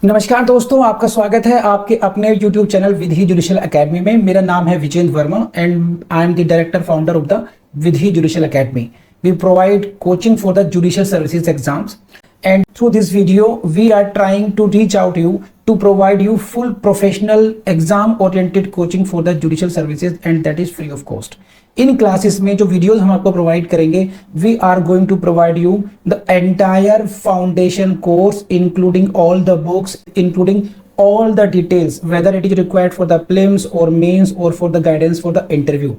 नमस्कार दोस्तों, आपका स्वागत है आपके अपने YouTube channel Vidhi judicial academy में। मेरा नाम है Vijendra Verma and I am the director founder of the Vidhi judicial academy. We provide coaching for the judicial services exams, and through this video we are trying to reach out to you to provide you full professional exam oriented coaching for the judicial services, and that is free of cost. इन classes में जो videos हम आपको provide करेंगे, we are going to provide you the entire foundation course including all the books, including all the details, whether it is required for the prelims or mains or for the guidance for the interview.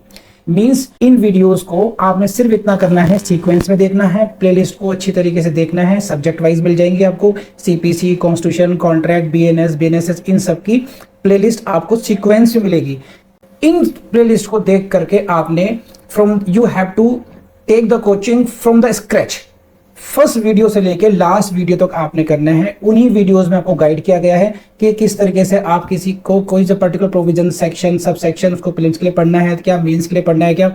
Means in videos को आपने सिर्फ इतना करना है, sequence में देखना है, playlist को अच्छी तरीके से देखना है। सब्जेक्ट वाइज मिल जाएंगे आपको, CPC, constitution, contract, BNS, BNSS, इन सब की प्लेलिस्ट आपको सीक्वेंस में मिलेगी। इन प्लेलिस्ट को देख करके आपने you have to take the coaching from the scratch. First video से लेके लास्ट वीडियो तक आपने करना है। उन्हीं वीडियोस में आपको गाइड किया गया है कि किस तरीके से आप किसी को कोई सा particular provision, section, sub section उसको प्रीलिम्स के लिए पढ़ना है क्या, मेंस के लिए पढ़ना है क्या,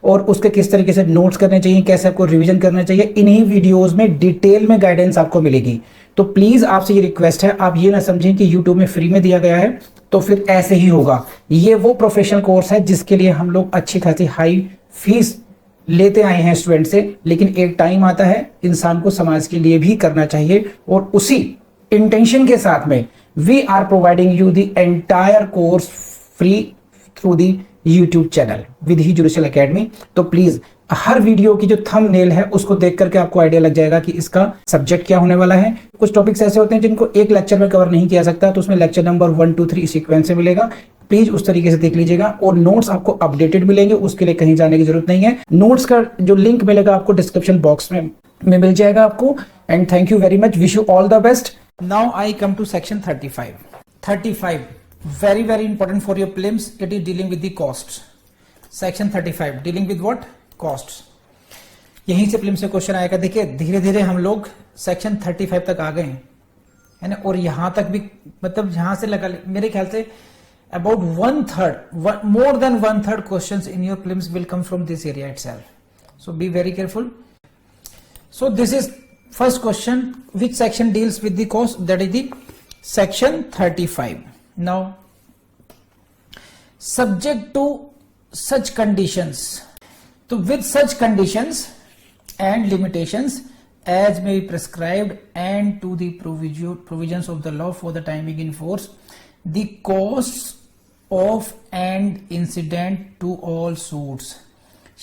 और उसके किस तरीके से नोट्स करने चाहिए, कैसे आपको रिवीजन करना चाहिए। इन्हीं वीडियोस में डिटेल में गाइडेंस आपको मिलेगी। तो प्लीज आपसे ये रिक्वेस्ट है, आप ये ना समझें कि यूट्यूब में फ्री में दिया गया है तो फिर ऐसे ही होगा। ये वो प्रोफेशनल कोर्स है जिसके लिए हम लोग अच्छी खासी हाई फीस लेते आए हैं स्टूडेंट से, लेकिन एक टाइम आता है इंसान को समाज के लिए भी करना चाहिए, और उसी इंटेंशन के साथ में we are providing you the entire course free through the YouTube channel Vidhi judicial academy. तो प्लीज हर वीडियो की जो थंबनेल है उसको देख करके आपको आइडिया लग जाएगा कि इसका सब्जेक्ट क्या होने वाला है। कुछ टॉपिक्स ऐसे होते हैं जिनको एक लेक्चर में कवर नहीं किया सकता, तो उसमें लेक्चर नंबर 1, 2, 3 सीक्वेंस से मिलेगा। प्लीज उस तरीके से देख लीजिएगा, और नोट्स आपको अपडेटेड मिलेंगे, उसके लिए कहीं जाने की जरूरत नहीं है। नोट्स का जो लिंक मिलेगा आपको डिस्क्रिप्शन बॉक्स में मिल जाएगा आपको। And thank you very much, wish you all the best. Now I come to section 35 very very important for your prelims. It is dealing with the costs. Section 35 dealing with what? Costs. यहीं से prelims से question आएगा। देखिए धीरे धीरे हम लोग section 35 तक आ गए हैं, है ना, और यहां तक भी मतलब यहां से लगा मेरे ख्याल से about 1/3, more than 1/3 questions in your prelims will come from this area itself. So be very careful. So this is first question. Which section deals with the cost? That is the section 35. Now, subject to such conditions. So with such conditions and limitations as may be prescribed and to the provisions of the law for the time being in force, the costs of and incident to all suits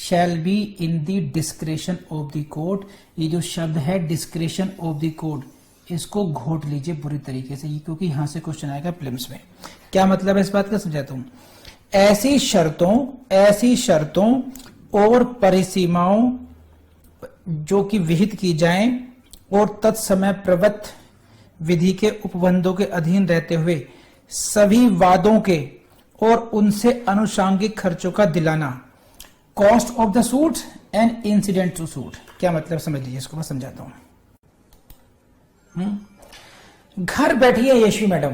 shall be in the discretion of the court. ये जो शब्द है discretion of the court, इसको घोट लीजिए बुरी तरीके से, क्योंकि यहां से क्वेश्चन आएगा प्रीलिम्स में। क्या मतलब है इस बात का, समझाता हूं। ऐसी शर्तों और परिसीमाओं जो कि विहित की जाएं और तत्समय प्रवृत्त विधि के उपबंधों के अधीन रहते हुए सभी वादों के और उनसे अनुषांगिक खर्चों का दिलाना। Cost of the suit and incident to suit. क्या मतलब समझ लीजिए, इसको मैं समझाता हूं। घर बैठी है यशी मैडम,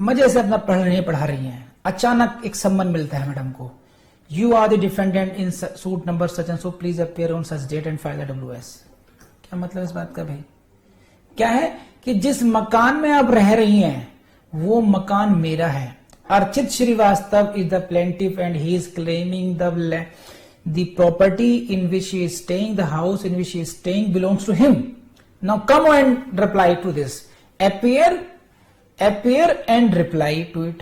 मजे से अपना पढ़ा रही हैं। अचानक एक सम्मन मिलता है मैडम को, you are the defendant in suit number such and so, please appear on such date and file the WS। क्या मतलब इस बात का भाई? क्या है कि जिस मकान में आप रह रही हैं वो मकान मेरा है। Archit Srivastava is the plaintiff and he is claiming the property in which he is staying, the house in which he is staying belongs to him. Now come and reply to this. Appear and reply to it.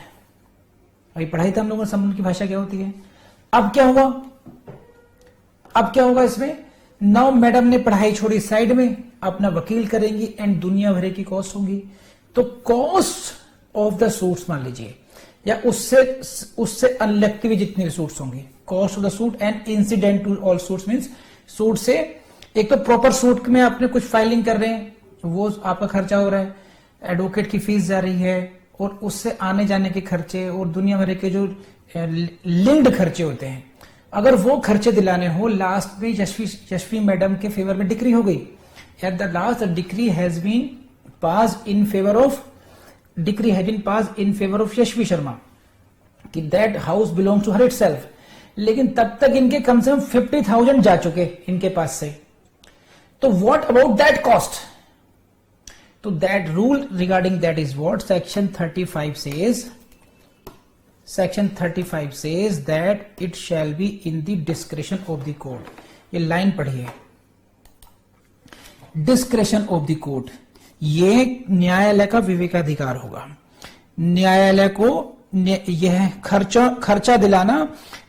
अभी पढ़ाई था हम लोगों ने संबंध की भाषा क्या होती है। अब क्या होगा इसमें? नाउ मैडम ने पढ़ाई छोड़ी साइड में, अपना वकील करेंगी एंड दुनिया भर की कॉस्ट होंगी। तो कॉस्ट ऑफ द सूट्स मान लीजिए, या उससे अनलगती हुई जितनी भी सूट्स होंगी, cost of the suit and incident to all suits means suit से एक तो प्रॉपर सूट में आपने कुछ फाइलिंग कर रहे हैं, वो आपका खर्चा हो रहा है, एडवोकेट की फीस जा रही है, और उससे आने जाने के खर्चे और दुनिया भर के जो लिंक्ड खर्चे होते हैं, अगर वो खर्चे दिलाने हो, लास्ट में यशवी मैडम के फेवर में डिक्री हो गई। At the last decree has been pass in favour of Yashvi Sharma कि that house belongs to her itself. लेकिन तब तक इनके कम से कम 50,000 जा चुके इनके पास से। तो व्हाट अबाउट दैट कॉस्ट? तो that rule regarding that is what section 35 says that it shall be in the discretion of the court. ये लाइन पढ़िए, डिस्क्रेशन ऑफ द कोर्ट, ये न्यायालय का विवेकाधिकार होगा। न्यायालय को यह खर्चा दिलाना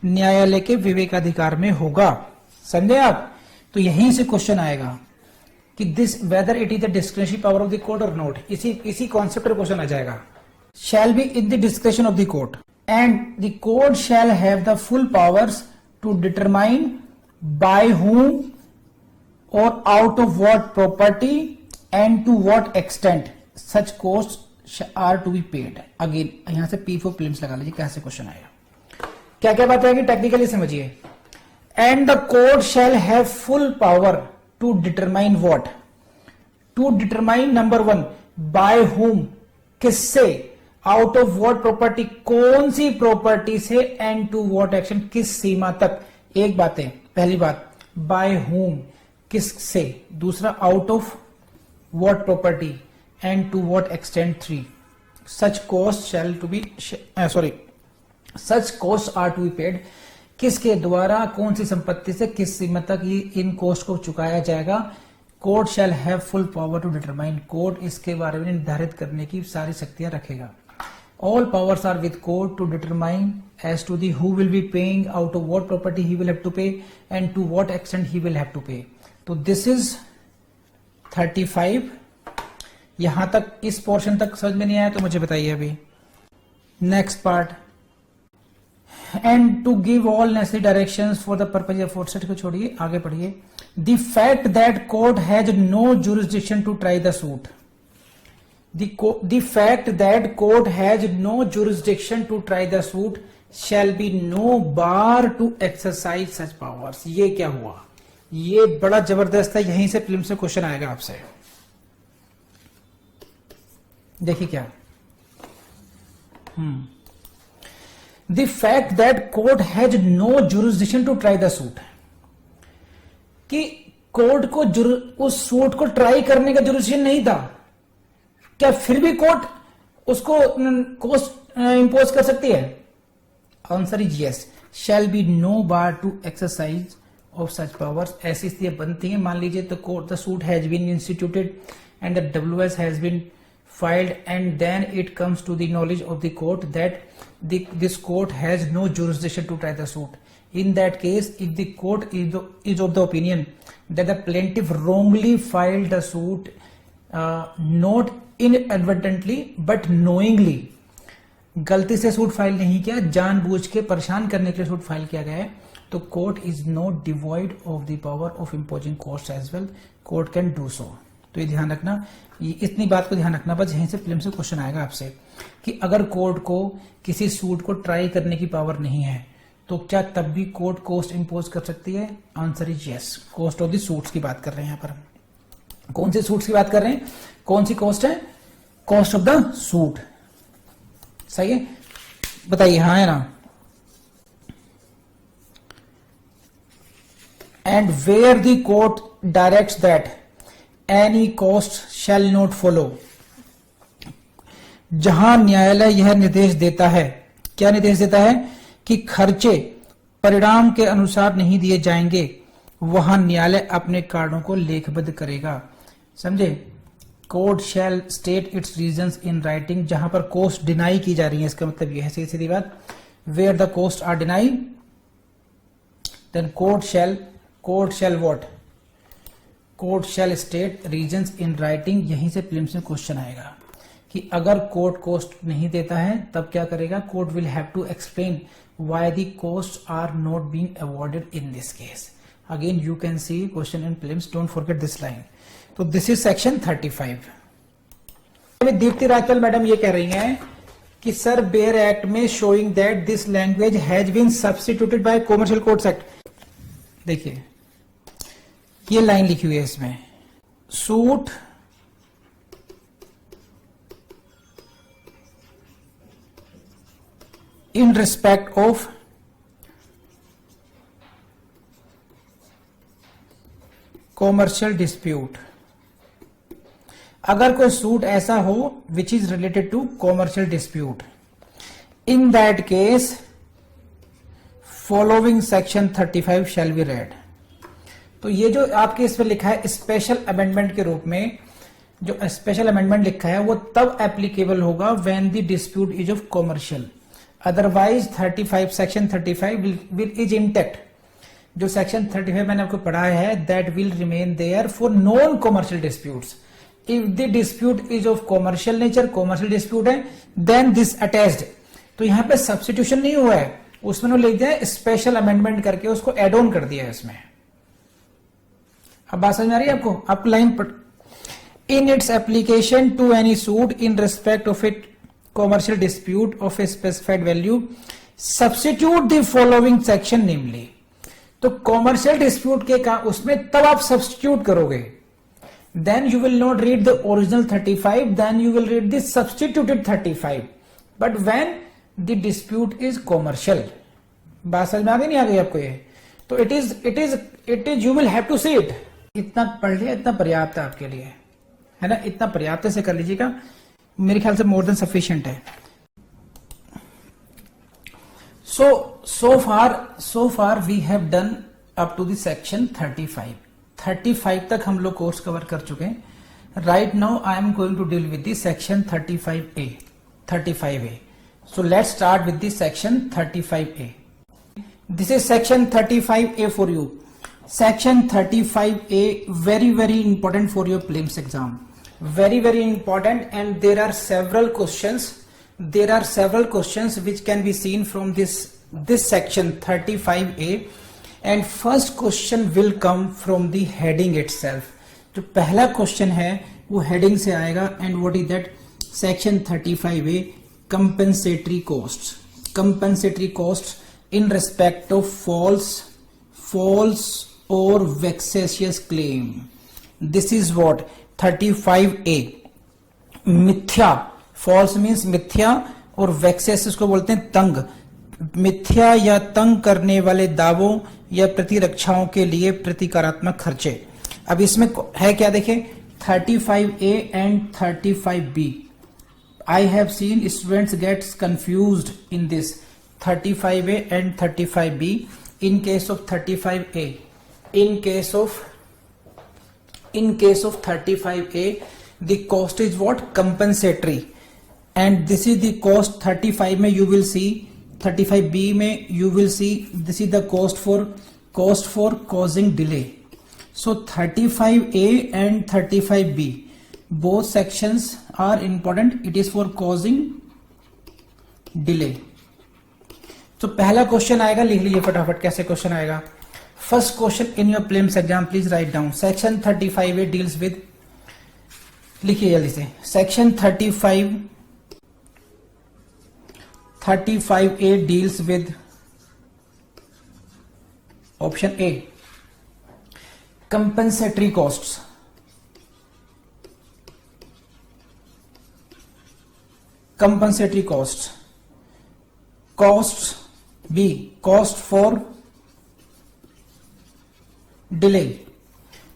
न्यायालय के विवेकाधिकार में होगा, समझे आप। तो यहीं से क्वेश्चन आएगा कि this whether it is the discretionary power of the court or not, इसी कॉन्सेप्ट पर क्वेश्चन आ जाएगा। Shall be in the discretion of the court and the court shall have the full powers to determine by whom or out of what property and to what extent such cost are to be paid. Again यहां से P for prelims लगा लीजिए, कैसे question आएगा, क्या क्या बात आएगी टेक्निकली समझिए। And the court shall have full power to determine what, to determine number 1 by whom, किससे, आउट ऑफ व्हाट प्रॉपर्टी, कौन सी प्रॉपर्टी से, एंड टू व्हाट एक्शन, किस सीमा तक। एक बात है, पहली बात बाय हुम, किससे, दूसरा out of what property and to what extent 3 such cost shall to be such cost are to be paid, किसके द्वारा कौन सी संपत्ति से किस सीमा तक ये इन कॉस्ट को चुकाया जाएगा। Court shall have full power to determine, court इसके बारे में निर्धारित करने की सारी शक्तियां रखेगा। All powers are with court to determine as to the who will be paying, out of what property he will have to pay and to what extent he will have to pay. तो this is 35। यहां तक इस portion तक समझ में नहीं आया तो मुझे बताइए अभी। Next part, and to give all necessary directions for the purpose of फोर्सेट को छोड़िए, आगे पढ़िए। The fact that court has no jurisdiction to try the suit, the fact that court has no jurisdiction to try the suit shall be no bar to exercise such powers. ये क्या हुआ, ये बड़ा जबरदस्त है, यहीं से फिल्म से क्वेश्चन आएगा आपसे। देखिए क्या, the fact that court has no jurisdiction to try the suit, कि कोर्ट को उस सूट को ट्राई करने का जुरिस्डिक्शन नहीं था, क्या फिर भी कोर्ट उसको कॉस्ट इंपोज कर सकती है? Answer is yes, shall be no bar to exercise of such powers. ऐसी स्थितियां बनती हैं, मान लीजिए the court the suit has been instituted and the WS has been filed and then it comes to the knowledge of the court that this court has no jurisdiction to try the suit. In that case, if the court is of the opinion that the plaintiff wrongly filed the suit, not inadvertently but knowingly, गलती से suit file नहीं किया, जानबूझ के परेशान करने के लिए सूट फाइल किया गया है, तो court is not devoid of the power of imposing cost as well, court can do so. तो ये ध्यान रखना, ये इतनी बात को ध्यान रखना, बस यहीं से फिल्म से क्वेश्चन आएगा आपसे कि अगर कोर्ट को किसी सूट को ट्राई करने की पावर नहीं है तो क्या तब भी कोर्ट कॉस्ट इंपोज कर सकती है? Answer is yes, cost of the suits की बात कर रहे हैं यहाँ पर। कौन से सूट्स की बात कर रहे हैं, कौन सी कॉस्ट है? कॉस्ट ऑफ द सूट, सही है, बताइए, हाँ है ना। And where the court directs that any cost shall not follow, जहां न्यायालय यह निर्देश देता है, क्या निर्देश देता है कि खर्चे परिणाम के अनुसार नहीं दिए जाएंगे, वहां न्यायालय अपने कारणों को लेखबद्ध करेगा, समझे। Court shall state it's reasons in writing, जहां पर कॉस्ट डिनाई की जा रही है, इसका मतलब यह है सीधी बात, where the cost are deny then court shall what, court shall state reasons in writing. यहीं से प्रीलिम्स में क्वेश्चन आएगा कि अगर कोर्ट कॉस्ट नहीं देता है तब क्या करेगा, court will have to explain why the cost are not being awarded in this case. Again you can see question in prelims, don't forget this line. तो this is section 35। Deepti Rajpal madam ये कह रही हैं कि सर बेयर एक्ट में showing that this language has been substituted by commercial courts act. देखिए ये line लिखी हुई है इसमें, suit in respect of commercial dispute अगर कोई सूट ऐसा हो which is related to commercial dispute, in that case following section 35 shall be read. तो ये जो आपके इसमें लिखा है स्पेशल अमेंडमेंट के रूप में, जो स्पेशल अमेंडमेंट लिखा है वो तब एप्लीकेबल होगा when the dispute is of commercial, otherwise 35 section 35 will is intact. जो सेक्शन 35 मैंने आपको पढ़ाया है that will remain there for non commercial disputes. If the dispute is of commercial nature, commercial dispute है, देन दिस अटैच्ड। तो यहां पे substitution नहीं हुआ है, उसमें लिख दिया है स्पेशल अमेंडमेंट करके उसको एड ऑन कर दिया है इसमें। अब बात समझ आ रही है आपको? आपको लाइन पढ़, in its application to any suit in respect of it commercial dispute of a specified value substitute the following section namely. तो कॉमर्शियल डिस्प्यूट के का उसमें तब आप सब्स्टिट्यूट करोगे, then you will not read the original 35, then you will read the substituted 35, but when the dispute is commercial. बात समझ में आ गई नहीं आ गई आपको ये? तो it is you will have to see it. इतना पढ़ लिया, इतना पर्याप्त है आपके लिए, है ना? इतना पर्याप्त से कर लीजिएगा, मेरे ख्याल से मोर देन सफिशिएंट है। So far we have done up to the section 35. 35 तक हम लोग कोर्स कवर कर चुके हैं। Right now I am going to deal with the section 35A. 35A. So let's start with the section 35A. This is section 35A for you. Section 35A very important for your prelims exam. Very important, and there are several questions. There are several questions which can be seen from this section 35A, and first question will come from the heading itself. जो पहला question है वो heading से आएगा, and what is that? Section 35A compensatory costs. Compensatory costs in respect of false or vexatious claim. This is what 35A. मिथ्या, false means मिथ्या, और वेक्सेस को बोलते हैं तंग, मिथ्या या तंग करने वाले दावों या प्रतिरक्षाओं के लिए प्रतिकारात्मक खर्चे। अब इसमें है क्या, देखें 35A and 35B। I have seen students gets confused in this 35A and 35B। In case of 35A, in case of 35A, the cost is what? Compensatory, and this is the cost. 35 में you will see, 35B में you will see this is the cost for causing delay. So 35A and 35B both sections are important. It is for causing delay. तो पहला question आएगा, लिख लीजिए फटाफट कैसे question आएगा। First question in your prelims exam, please write down. Section 35A deals with, लिखिए जल्दी से, Section 35A deals with option A, compensatory costs. Compensatory costs. Costs B, cost for delay,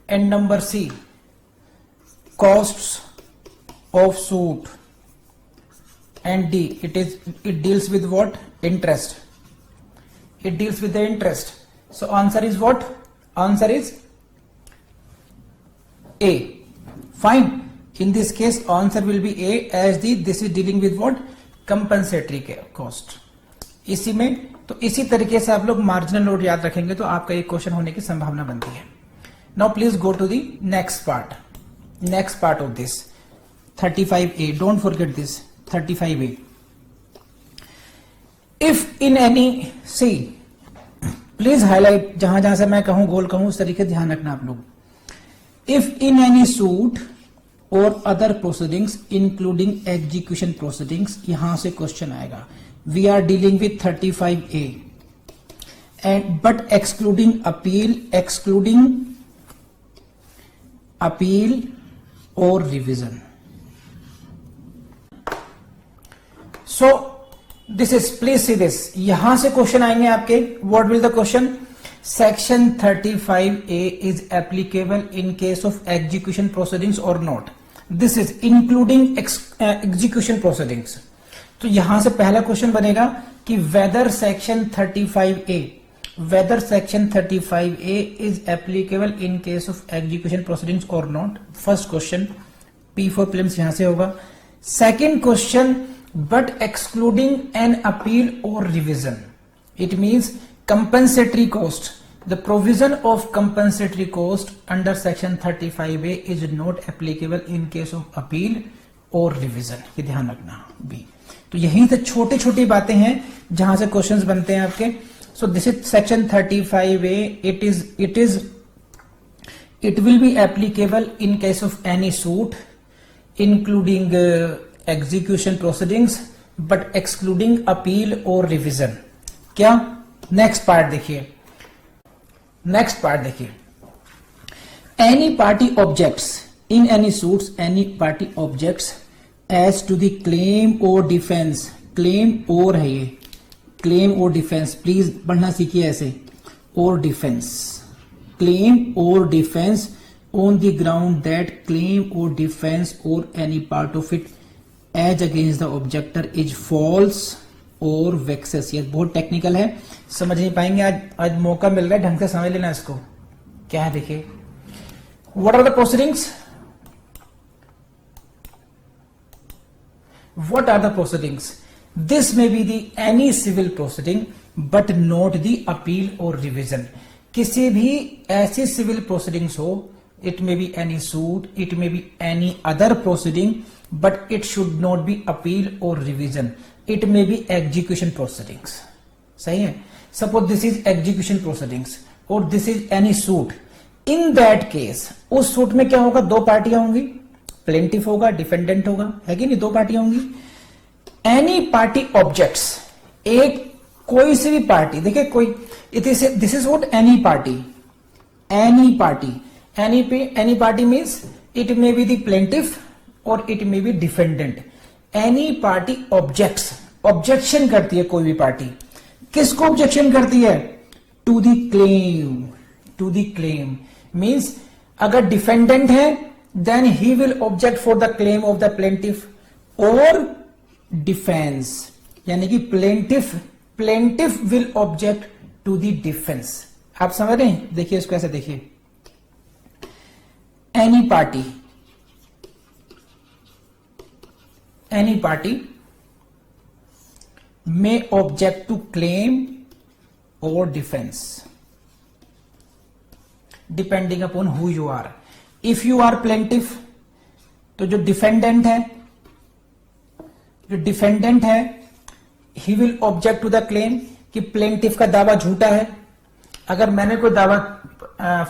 and number C, costs of suit, and D, it deals with what? Interest. It deals with the interest. So answer is what? Answer is A. Fine. In this case answer will be A, as this is dealing with what? Compensatory cost. इसी में तो इसी तरीके से आप लोग marginal note याद रखेंगे तो आपका एक क्वेश्चन होने की संभावना बनती है। Now please go to the next part of this 35A. Don't forget this 35A. If in any, see please highlight, जहां जहां से मैं कहूं गोल कहूं उस तरीके ध्यान रखना आप लोग। इफ इन एनी सूट और other proceedings including execution proceedings, यहां से क्वेश्चन आएगा। We are dealing with 35A, and but excluding appeal or revision. So this is, please see this, यहां से क्वेश्चन आएंगे आपके। What will the question? Section 35A is applicable in case of execution proceedings or not. This is including execution proceedings. तो यहां से पहला question बनेगा कि whether section 35A is applicable in case of execution proceedings or not। First question P for prelims यहां से होगा। Second question, but excluding an appeal or revision, it means compensatory cost, the provision of compensatory cost under section 35A is not applicable in case of appeal or revision। ये ध्यान रखना B। तो यहीं से छोटी छोटी बातें हैं जहां से क्वेश्चंस बनते हैं आपके। So this is section 35A, it will be applicable in case of any suit including execution proceedings but excluding appeal or revision। क्या? नेक्स्ट पार्ट देखिए, any party objects in any suits, any party objects as to the claim or defense, claim or है ये, claim or defense, please पढ़ना सीखिए ऐसे, or defense, claim or defense on the ground that claim or defense or any part of it as against the objector is false or vexatious। ये बहुत technical है, समझ नहीं पाएंगे, आज मौका मिल रहा है, ढंग से समझ लेना इसको। क्या है देखिए, what are the proceedings? What are the proceedings? This may be the any civil proceeding but not the appeal or revision। किसी भी ऐसी सिविल प्रोसीडिंग्स हो, it may be any suit, it may be any other proceeding, but it should not be appeal or revision, it may be execution proceedings। सही है? Suppose this is execution proceedings or this is any suit, in that case उस suit में क्या होगा, दो पार्टियां होंगी, plaintiff होगा, डिफेंडेंट होगा, है कि नहीं, दो पार्टियां होंगी। एनी पार्टी ऑब्जेक्ट्स, एक कोई सी भी पार्टी, देखिए कोई, this is what any party, any party means it may be the plaintiff or it may be defendant. Any party objects, objection करती है कोई भी पार्टी, किसको ऑब्जेक्शन करती है, टू द क्लेम, मीन्स अगर डिफेंडेंट है then he will object for the claim of the plaintiff or defence, यानी कि plaintiff will object to the defence. आप समझ रहे हैं? देखिए इसको ऐसे देखिए, any party may object to claim or defense depending upon who you are। if you are plaintiff, तो जो डिफेंडेंट है he will object to the claim कि प्लेंटिफ का दावा झूठा है। अगर मैंने कोई दावा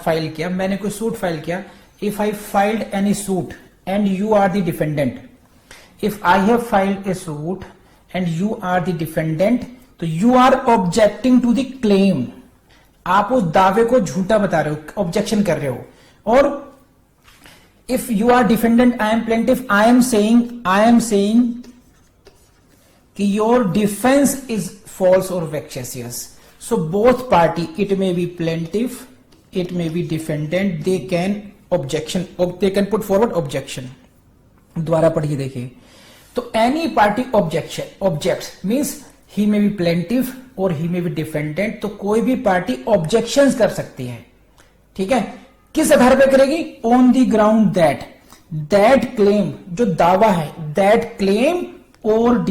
फाइल किया, मैंने कोई सूट फाइल किया, if I filed any suit and you are the defendant, if I have filed a suit and you are the defendant, तो you are objecting to the claim, आप उस दावे को झूठा बता रहे हो, ऑब्जेक्शन कर रहे हो। और if you are defendant, I am plaintiff, I am saying कि your defense is false or vexatious। so both party, it may be plaintiff, it may be defendant, they can put forward objection। द्वारा पढ़िए देखिए, तो any party objects means he may be plaintiff और ही मे be defendant, तो कोई भी party objections कर सकती है। ठीक है, किस आधार पे करेगी, on the ground that claim, जो दावा है, दैट क्लेम और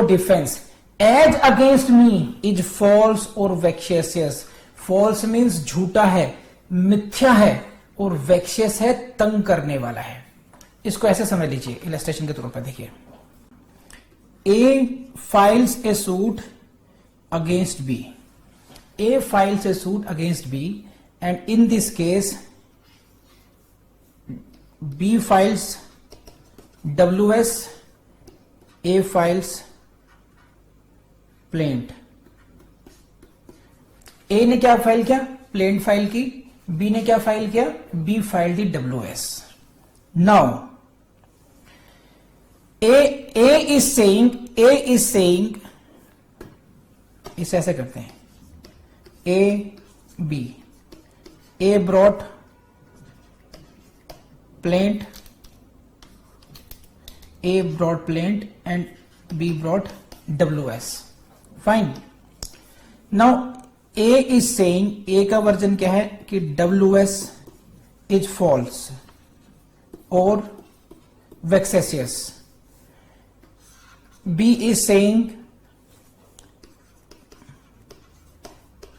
defence as against me is false और वेक्शियस। फॉल्स मींस झूठा है, मिथ्या है, और वेक्शियस है, तंग करने वाला है। इसको ऐसे समझ लीजिए इलस्ट्रेशन के तौर पर, देखिए, A files a suit against B, and in this case B files WS, A files plaint. A ने क्या फाइल किया, प्लेंट फाइल की, बी ने क्या फाइल किया, B file the WS। Now A is saying, इसे ऐसे करते हैं, A brought plaint, A brought plaint and B brought WS. Fine. Now A is saying, A का वर्जन क्या है कि WS is false or vexatious. B is saying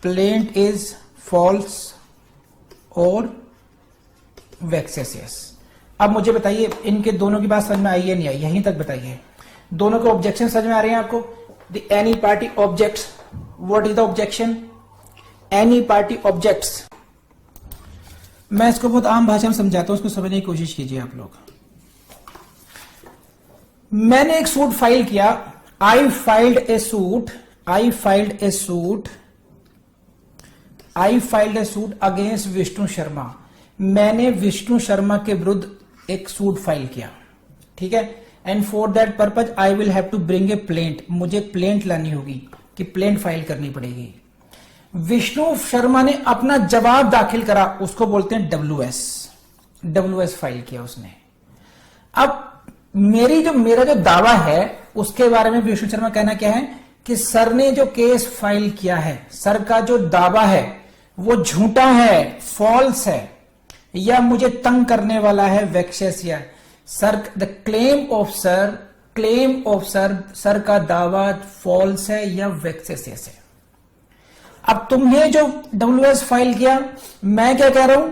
plaint is false और vexatious. अब मुझे बताइए इनके दोनों की बात समझ में आई है नहीं आई, यहीं तक बताइए। दोनों के ऑब्जेक्शन समझ में आ रहे हैं आपको? The any party objects, what is the objection? Any party objects. मैं इसको बहुत आम भाषा में समझाता हूं, उसको समझने की कोशिश कीजिए आप लोग। मैंने एक सूट फाइल किया, आई फाइल्ड ए सूट अगेंस्ट विष्णु शर्मा। मैंने विष्णु शर्मा के विरुद्ध एक सूट फाइल किया, ठीक है। And for that purpose I will have to bring a plaint, मुझे प्लेंट लानी होगी कि प्लेंट फाइल करनी पड़ेगी। विष्णु शर्मा ने अपना जवाब दाखिल करा, उसको बोलते हैं WS फाइल किया उसने। अब मेरा जो दावा है उसके बारे में विष्णु शर्मा कहना क्या है कि सर ने जो केस फाइल किया है, सर का जो दावा है वो झूठा है, फॉल्स है, या मुझे तंग करने वाला है, vexatious. Sir the claim of sir का दावा फॉल्स है या वेक्सेसियस है। अब तुमने जो WS फाइल किया, मैं क्या कह रहा हूं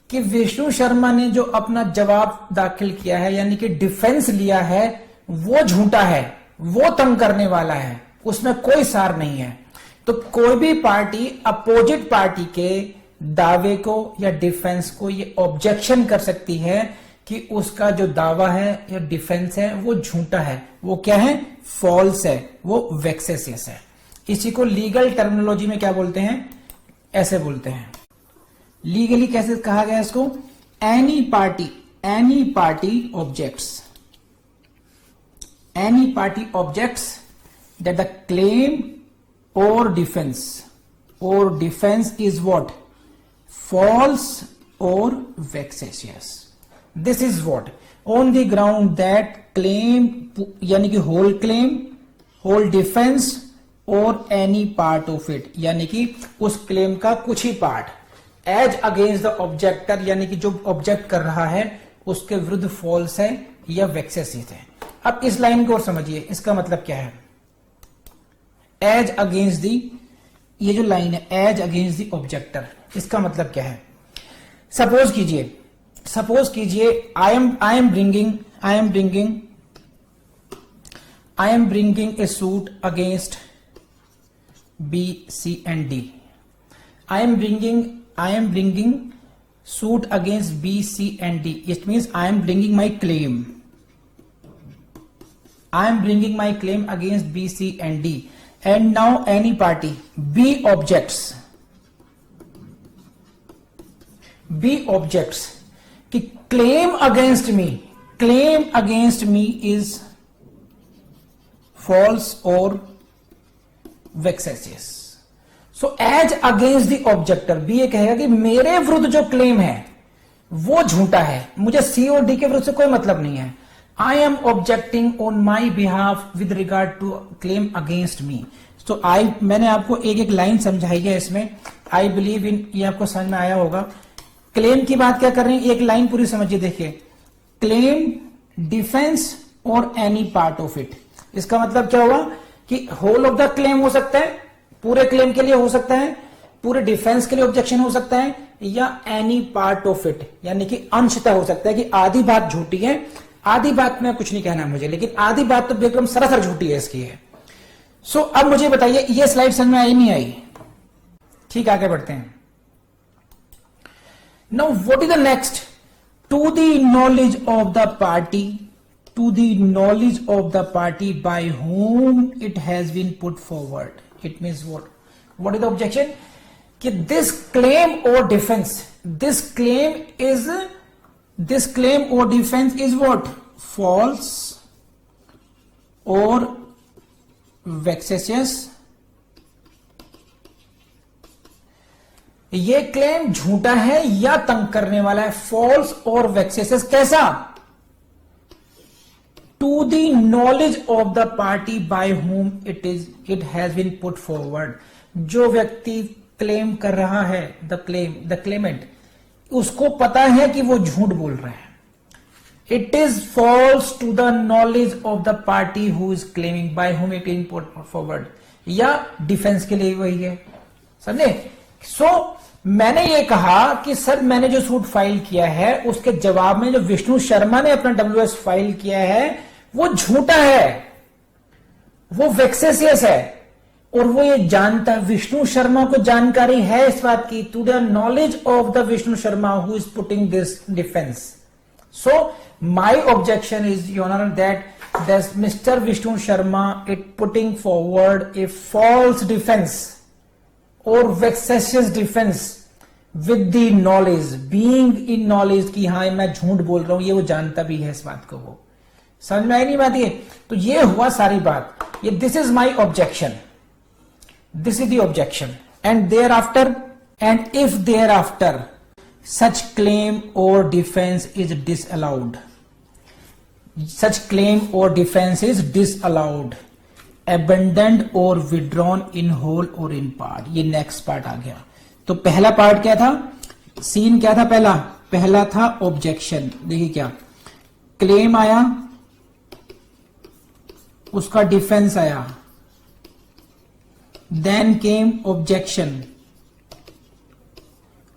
कि विष्णु शर्मा ने जो अपना जवाब दाखिल किया है यानी कि डिफेंस लिया है वो झूठा है, वो तंग करने वाला है, उसमें कोई सार नहीं है। तो कोई भी पार्टी अपोजिट पार्टी के दावे को या डिफेंस को ये ऑब्जेक्शन कर सकती है कि उसका जो दावा है या डिफेंस है वो झूठा है, वो क्या है, फॉल्स है, वो वेक्सेसियस है। इसी को लीगल टर्मिनोलॉजी में क्या बोलते हैं, ऐसे बोलते हैं। लीगली कैसे कहा गया इसको? Any party objects that the claim or defense is what? False or vexatious. This is what? On the ground that claim यानी कि whole claim, whole defense or any part of it, यानी कि उस claim का कुछ ही part as against the ऑब्जेक्टर, यानी कि जो ऑब्जेक्ट कर रहा है उसके विरुद्ध फॉल्स है या वेक्सेसियस है। अब इस लाइन को और समझिए, इसका मतलब क्या है? एज अगेंस्ट दी, ये जो लाइन है एज अगेंस्ट दी ऑब्जेक्टर, इसका मतलब क्या है? सपोज कीजिए I am bringing a suit against B, C and D. I am bringing suit against B, C and D. It means I am bringing my claim. I am bringing my claim against B, C and D. And now any party B objects कि claim against me is false or vexatious. So as against the objector B ये कहेगा कि मेरे विरुद्ध जो claim है वो झूठा है, मुझे सी और डी के विरुद्ध से कोई मतलब नहीं है। I am objecting on my behalf with regard to claim against me. तो मैंने आपको एक लाइन समझाई है इसमें, आई बिलीव इन, ये आपको समझ में आया होगा। क्लेम की बात क्या कर रहे हैं, एक लाइन पूरी समझिए। देखिए, claim, defence or any part of it, इसका मतलब क्या होगा कि होल ऑफ द क्लेम हो सकता है, पूरे क्लेम के लिए हो सकता है, पूरे डिफेंस के लिए ऑब्जेक्शन हो सकता है, या एनी पार्ट ऑफ इट यानी कि अंशतः हो सकता है कि आधी बात झूठी है, आधी बात में कुछ नहीं कहना मुझे, लेकिन आधी बात तो एकदम सरासर झूठी है इसकी है। सो अब मुझे बताइए ये स्लाइड समझ में आई नहीं आई? ठीक, आगे बढ़ते हैं। Now what is the next? To the knowledge of the party, to the knowledge of the party by whom it has been put forward. It means what? What is the objection? कि this claim or defense, this claim or defense is what? False or vexatious ये claim झूठा है या तंग करने वाला है, false और वेक्सेसियस। कैसा? To the knowledge of the party by whom it has been put forward. जो व्यक्ति क्लेम कर रहा है, द क्लेमेंट, उसको पता है कि वो झूठ बोल रहा है। It is false to the knowledge of the party who is claiming by whom it is put forward, या डिफेंस के लिए वही है, समझे? सो मैंने ये कहा कि सर मैंने जो सूट फाइल किया है उसके जवाब में जो विष्णु शर्मा ने अपना WS फाइल किया है वो झूठा है, वो वेक्सेसियस है, और वो ये जानता है, विष्णु शर्मा को जानकारी है इस बात की, to the knowledge of the Vishnu Sharma who is putting this defence. So my objection is your honour that mister Vishnu Sharma it putting forward a false defence or vexatious defence with the knowledge, being in knowledge कि हाँ मैं झूठ बोल रहा हूं, ये वो जानता भी है इस बात को। वो समझ में आई नहीं बात? ये तो ये हुआ सारी बात, ये this is my objection, this is the objection. And thereafter, and if thereafter such claim or defense is disallowed, such claim or defense is disallowed, abandoned or withdrawn in whole or in part। ये next part आ गया। तो पहला part क्या था, scene क्या था? पहला था ऑब्जेक्शन। देखिए क्या, क्लेम आया, उसका डिफेंस आया, then came objection,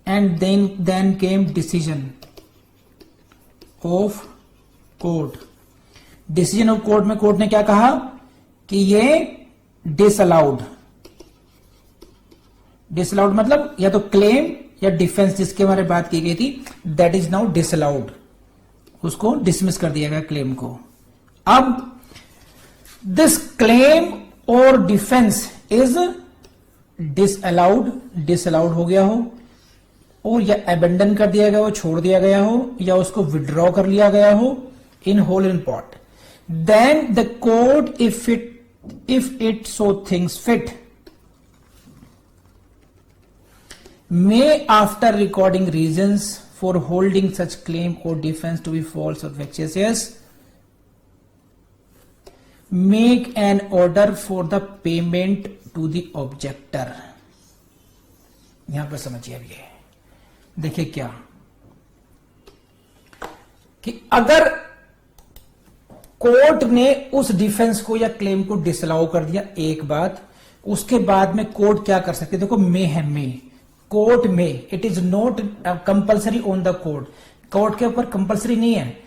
and then came decision of court। decision of court में कोर्ट ने क्या कहा कि ये disallowed मतलब या तो क्लेम या डिफेंस जिसके बारे में बात की गई थी, that is now disallowed, उसको डिसमिस कर दिया गया क्लेम को। अब दिस क्लेम और डिफेंस इज डिसअलाउड हो गया हो, और या अबेंडन कर दिया गया हो, छोड़ दिया गया हो, या उसको विड्रॉ कर लिया गया हो in whole in part, then the court if it so thinks fit may after recording reasons for holding such claim और डिफेंस टू बी फॉल्स और vexatious make an order for the payment to the objector. यहां पर समझिए अब ये देखिए क्या, कि अगर कोर्ट ने उस डिफेंस को या क्लेम को डिसअलाउ कर दिया एक बात, उसके बाद में कोर्ट क्या कर सकते? देखो मे है, मे कोर्ट में, it is not compulsory on the court, court के ऊपर कंपल्सरी नहीं है।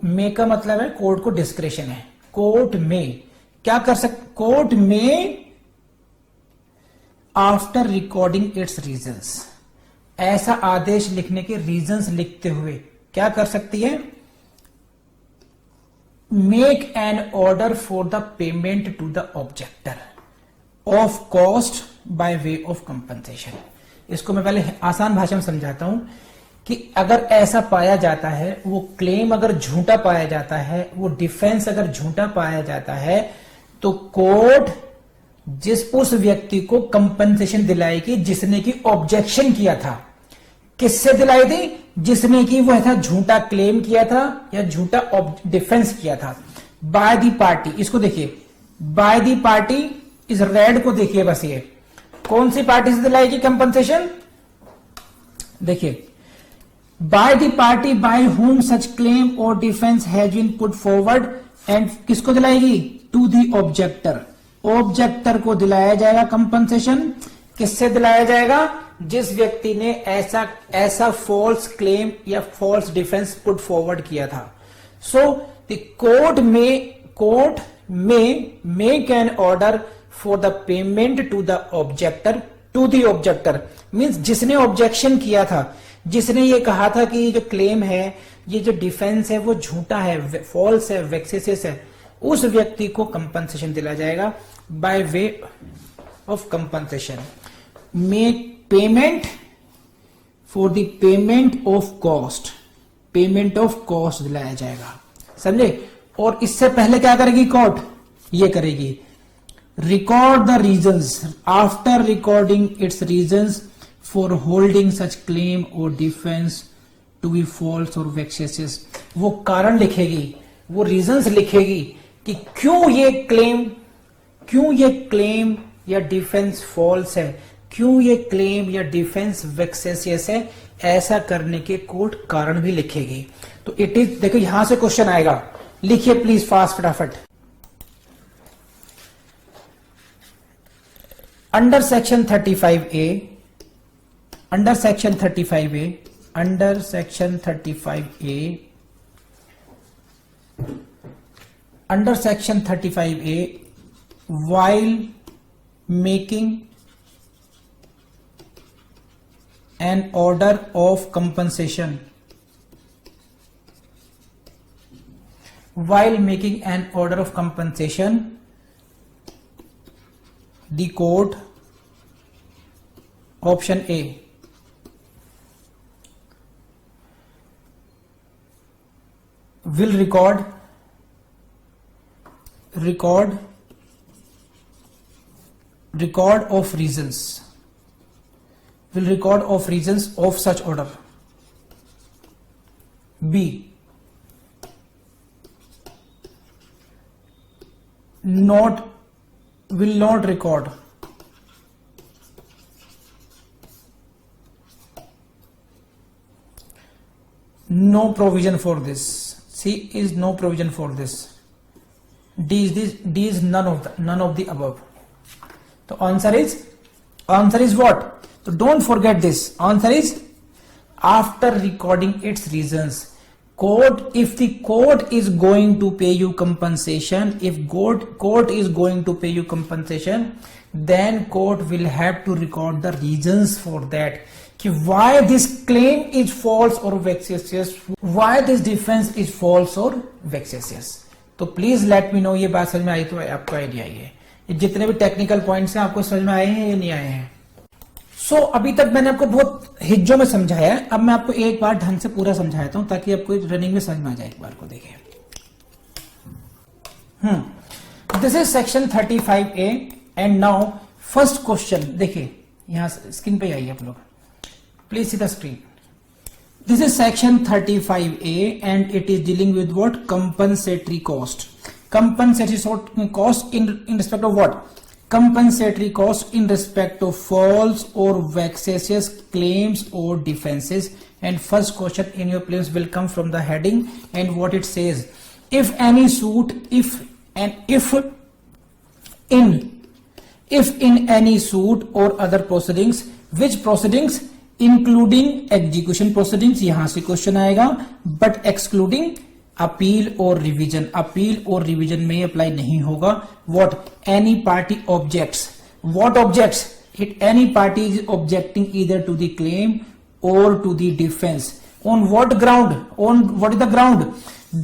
मे का मतलब है कोर्ट को डिस्क्रेशन है। कोर्ट में क्या कर सकते? Court may after recording its reasons, ऐसा आदेश लिखने के रीजंस लिखते हुए क्या कर सकती है? Make an order for the payment to the objector of cost by way of compensation. इसको मैं पहले आसान भाषा में समझाता हूं कि अगर ऐसा पाया जाता है, वो क्लेम अगर झूठा पाया जाता है, वो डिफेंस अगर झूठा पाया जाता है, तो कोर्ट उस व्यक्ति को कंपनसेशन दिलाएगी जिसने की ऑब्जेक्शन किया था। किससे दिलाई थी? जिसने की वो ऐसा झूठा क्लेम किया था या झूठा डिफेंस किया था। बाय दी पार्टी, इसको देखिए, बाय दी पार्टी इस रेड को देखिए बस, ये कौन सी पार्टी से दिलाएगी कंपनसेशन? देखिए, by the party by whom such claim और defence has been put forward, and किसको दिलाएगी? टू द ऑब्जेक्टर, ऑब्जेक्टर को दिलाया जाएगा कंपनसेशन। किससे दिलाया जाएगा? जिस व्यक्ति ने ऐसा फॉल्स क्लेम या फॉल्स डिफेंस पुट फॉरवर्ड किया था। So the court may make an order for the payment to the objector, to the objector means जिसने ऑब्जेक्शन किया था, जिसने ये कहा था कि ये जो क्लेम है, ये जो डिफेंस है वो झूठा है, फॉल्स है, वेक्सेसियस है, उस व्यक्ति को कंपनसेशन दिला जाएगा bye way of compensation. Make payment for the payment of cost, payment of cost दिलाया जाएगा, समझे? और इससे पहले क्या करेगी कोर्ट? ये करेगी, record the reasons, after recording its reasons for holding such claim और डिफेंस टू बी फॉल्स और वेक्सेसियस। वो कारण लिखेगी, वो रीजंस लिखेगी कि क्यों ये क्लेम या डिफेंस फॉल्स है, क्यों ये क्लेम या डिफेंस वेक्सेसियस है, ऐसा करने के कोर्ट कारण भी लिखेगी। तो इट इज, देखो यहां से क्वेश्चन आएगा, लिखिए प्लीज फास्ट फटाफट। Under section 35A, under section 35A, under section 35A, under section 35A, while making an order of compensation, while making an order of compensation, the court, option A, will record of reasons, will record of reasons of such order. B, will not record no provision for this. C is no provision for this. D is none of the above. So answer is what? So don't forget this. Answer is after recording its reasons. If the court is going to pay you compensation, if court is going to pay you compensation, then court will have to record the reasons for that. कि why this claim is false or vexatious, why this defense is false or vexatious. तो please let me know ये बात समझ में आई तो आपको idea है, ये जितने भी टेक्निकल पॉइंट्स हैं आपको समझ में आए हैं या नहीं आए हैं। सो अभी तक मैंने आपको बहुत हिज्जों में समझाया है, अब मैं आपको एक बार ढंग से पूरा समझाता हूं ताकि आपको रनिंग में समझ में आ जाए। एक बार को देखिए, this is section 35A and now first question देखिए, यहां स्क्रीन पे आइए आप लोग, please see the screen. This is section 35A and it is dealing with what? Compensatory cost. Compensatory cost in respect of what? Compensatory cost in respect of false or vexatious claims or defenses. And first question in your prelims will come from the heading and what it says. If any suit, if in any suit or other proceedings, which proceedings? Including execution proceedings, यहां से question आएगा, but excluding appeal और revision, appeal और revision में apply नहीं होगा। What? Any party objects, what objects? It any party is objecting either to the claim or to the defence on what ground, on what is the ground?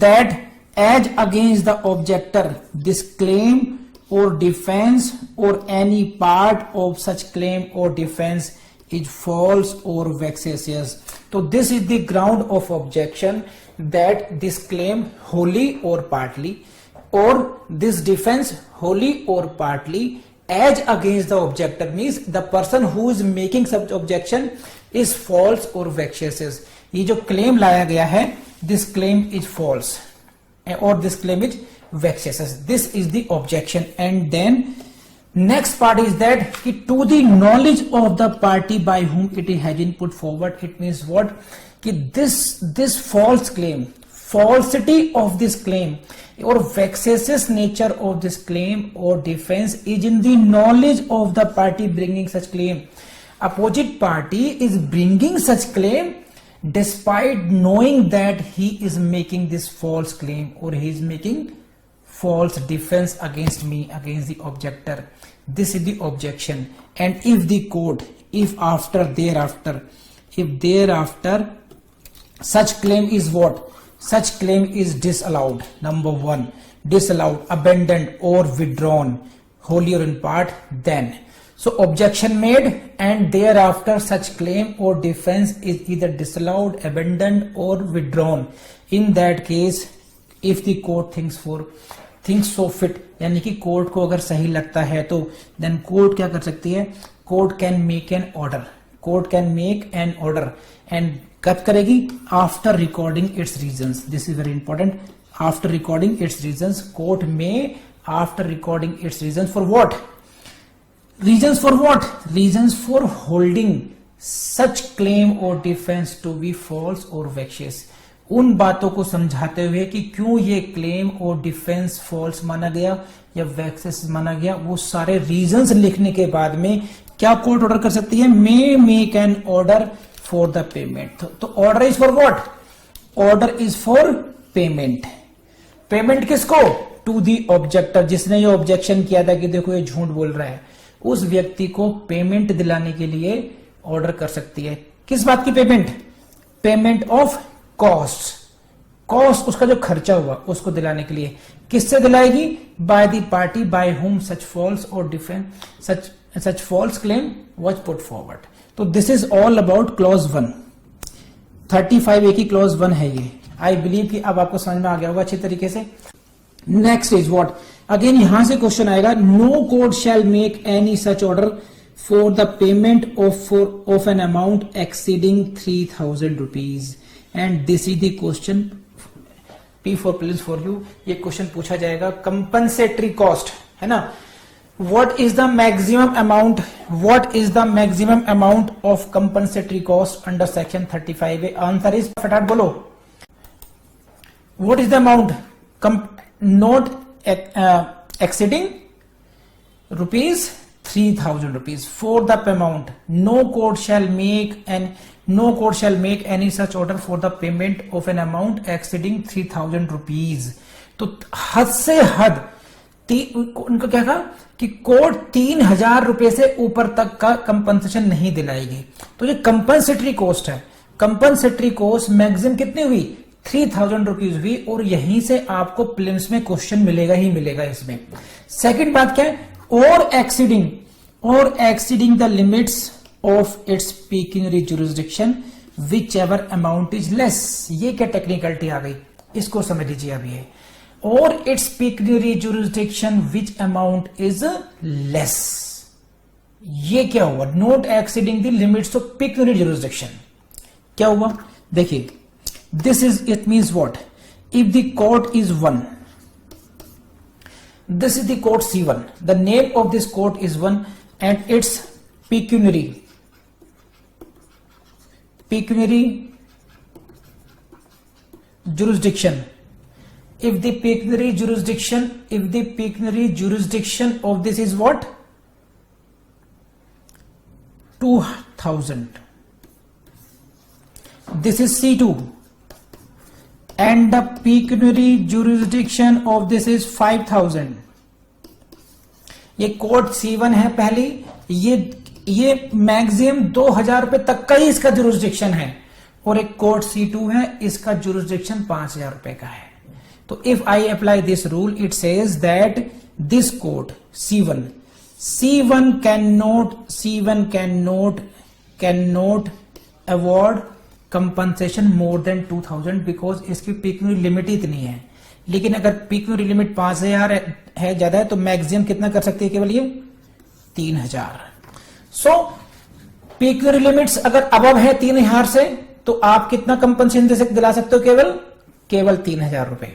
That as against the objector this claim और defence or any part of such claim और defence is false or vexatious. So this is the ground of objection, that this claim wholly or partly or this defense wholly or partly as against the objector, means the person who is making such objection is false or vexatious. ये जो claim लाया गया है, this claim is false or this claim is vexatious. This is the objection. And then next part is that to the knowledge of the party by whom it has been put forward. It means what? कि this false claim, falsity of this claim or vexatious nature of this claim or defense is in the knowledge of the party bringing such claim. Opposite party is bringing such claim despite knowing that he is making this false claim or he is making false defense against me, against the objector. This is the objection. And if the court, if thereafter such claim is what? Such claim is disallowed. Number one, disallowed, abandoned or withdrawn wholly or in part, then so objection made and thereafter such claim or defense is either disallowed, abandoned or withdrawn. In that case, if the court thinks so fit, यानी कि court को अगर सही लगता है तो then court क्या कर सकती है? Court can make an order, court can make an order and कब करेगी? After recording its reasons. This is very important. After recording its reasons, court may after recording its reasons for what? Reasons for what? Reasons for holding such claim or defense to be false or vexatious. उन बातों को समझाते हुए कि क्यों ये claim और defence false माना गया या वैक्सेस माना गया, वो सारे रीजंस लिखने के बाद में क्या कोर्ट ऑर्डर कर सकती है? May make an order for the payment. तो order is for what? Order is for payment. Payment किसको? To the objector. जिसने ये ऑब्जेक्शन किया था कि देखो ये झूठ बोल रहा है, उस व्यक्ति को पेमेंट दिलाने के लिए ऑर्डर कर सकती है. किस बात की payment? Payment of cost. Cost उसका जो खर्चा हुआ उसको दिलाने के लिए. किससे दिलाएगी? By the party by whom such false or defence such false claim was put forward. तो this is all about clause 1. 35A की क्लॉज 1 है ये. आई बिलीव कि अब आपको समझ में आ गया होगा अच्छी तरीके से. Next is what? अगेन यहां से क्वेश्चन आएगा, no court shall make any such order for the payment of an amount exceeding 3000 rupees and this is the question. P for please for you. ये क्वेश्चन पूछा जाएगा compensatory cost, है ना? What is the maximum amount? What is the maximum amount of compensatory cost under section 35A? Answer is फटाफट बोलो. What is the amount? Not exceeding rupees 3000 rupees. For the amount, no court shall make any such order for the payment of an amount exceeding 3000 rupees. तो हद से हद उनका क्या कहा कि कोर्ट 3000 रुपए से ऊपर तक का कंपनसेशन नहीं दिलाएगी. तो ये कंपनसेटरी कॉस्ट है. कंपनसेटरी कॉस्ट मैक्सिमम कितनी हुई? 3000 रुपीज हुई. और यहीं से आपको प्रीलिम्स में क्वेश्चन मिलेगा ही मिलेगा इसमें. सेकंड बात क्या है? Or exceeding the limits of its pecuniary jurisdiction whichever amount is less. ये क्या टेक्निकलिटी आ गई, इसको समझ लीजिए अभी. है or its pecuniary jurisdiction which amount is less. ये क्या हुआ? Not exceeding the limits of pecuniary jurisdiction. क्या हुआ? देखिए, this is, it means what? If the court is 1, this is the court C1, the name of this court is 1 and its pecuniary jurisdiction. If the pecuniary jurisdiction of this is what? 2000. This is C2. And the pecuniary jurisdiction of this is 5000. ये court C1 है पहली. ये maximum 2000 रुपए तक का ही इसका jurisdiction है. और एक कोर्ट C2 है, इसका जुरिसडिक्शन 5000 रुपए का है. तो if I apply this rule, it says that this court C1 cannot award compensation more than 2000 because इसकी पेक्यूनियरी लिमिट ही इतनी है. लेकिन अगर पेक्यूनियरी लिमिट 5000 है ज्यादा है तो मैक्सिमम कितना कर सकती है? केवल ये 3000. सो पेक्यूनियरी लिमिट्स अगर अबव है 3000 से तो आप कितना कंपनसेशन दिला सकते हो? केवल 3000 रुपए.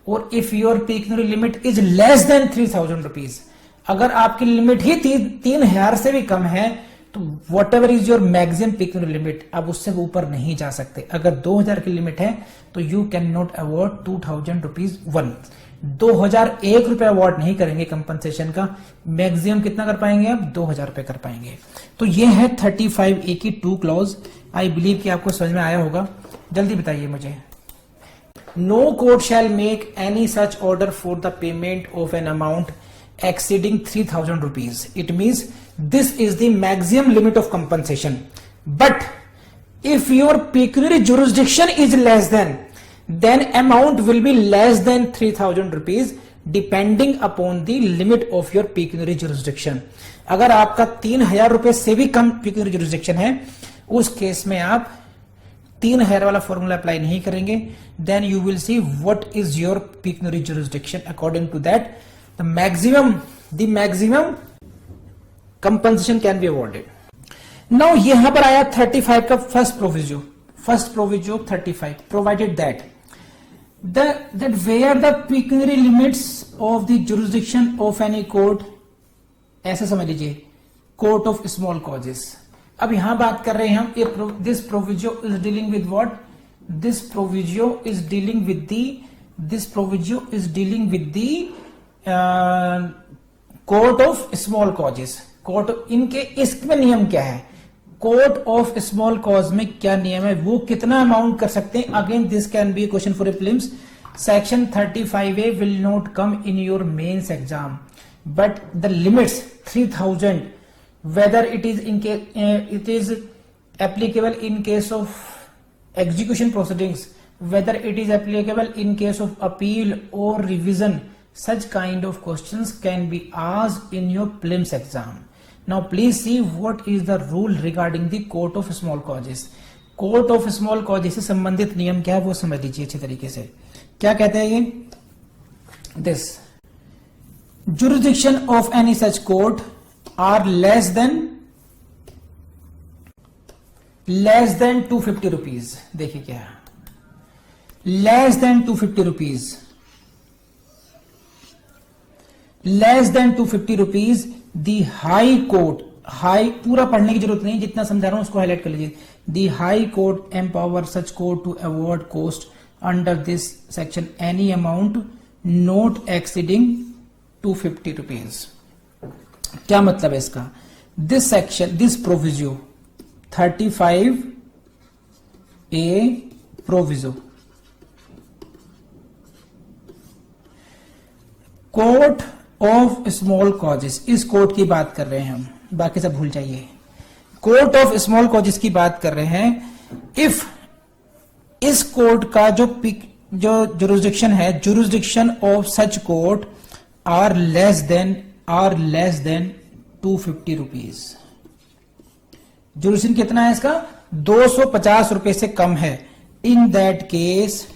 और if your pecuniary limit is less than 3000 rupees, अगर आपकी लिमिट ही 3000 से भी कम है तो whatever is your maximum pecuniary limit, अब उससे ऊपर नहीं जा सकते. अगर 2000 की लिमिट है तो you can not award 2000 rupees 2001 रुपए अवॉर्ड नहीं करेंगे कंपनसेशन का. मैक्सिमम कितना कर पाएंगे? आप 2000 रुपए कर पाएंगे. तो ये है 35A की 2 क्लॉज. आई बिलीव कि आपको समझ में आया होगा. जल्दी बताइए मुझे. No court shall make any such order for the payment of an amount exceeding 3000 rupees. It means this is the maximum limit of compensation. But if your pecuniary jurisdiction is less than, then amount will be less than 3000 rupees depending upon the limit of your pecuniary jurisdiction. अगर आपका 3000 रुपए से भी कम pecuniary jurisdiction है, उस case में आप 3000 वाला फॉर्मूला अप्लाई नहीं करेंगे. Then you will see what is your pecuniary jurisdiction. According to that, the maximum compensation can be awarded. Now यहां पर आया 35 का first proviso 35 provided that where the pecuniary limits of the jurisdiction of any court, ऐसा समझ लीजिए, court of small causes. अब यहां बात कर रहे हैं हम, this proviso is dealing with what, this proviso is dealing with the court of small causes. Court इनके इसमें नियम क्या है, कोर्ट ऑफ स्मॉल कॉज में क्या नियम है, वो कितना अमाउंट कर सकते हैं। Again this can be question for a prelims. Section 35A will not come in your mains exam, but the limits 3000 whether it is applicable in case of execution proceedings, whether it is applicable in case of appeal or revision, such kind of questions can be asked in your prelims exam. Now please see what is the rule regarding the court of small causes. Court of small causes से संबंधित नियम क्या है वो समझ लीजिए अच्छे तरीके से। क्या कहते हैं ये, this jurisdiction of any such court are less than 250 rupees. देखिए क्या है, less than 250 rupees, less than 250 rupees the high court, high पूरा पढ़ने की जरूरत नहीं, जितना समझा रहा हूं उसको हाईलाइट कर लीजिए। The high court empower such court to award cost under this section any amount not exceeding 250 rupees. क्या मतलब है इसका, this section, this proviso 35A proviso, court of small causes, इस कोर्ट की बात कर रहे हैं हम, बाकी सब भूल जाइए। कोर्ट ऑफ स्मॉल कॉजेस की बात कर रहे हैं। इफ इस कोर्ट का जो जुरिस्डिक्शन है, jurisdiction of such court are less than 250 rupees. Jurisdiction कितना है इसका, 250 रुपए से कम है। In that case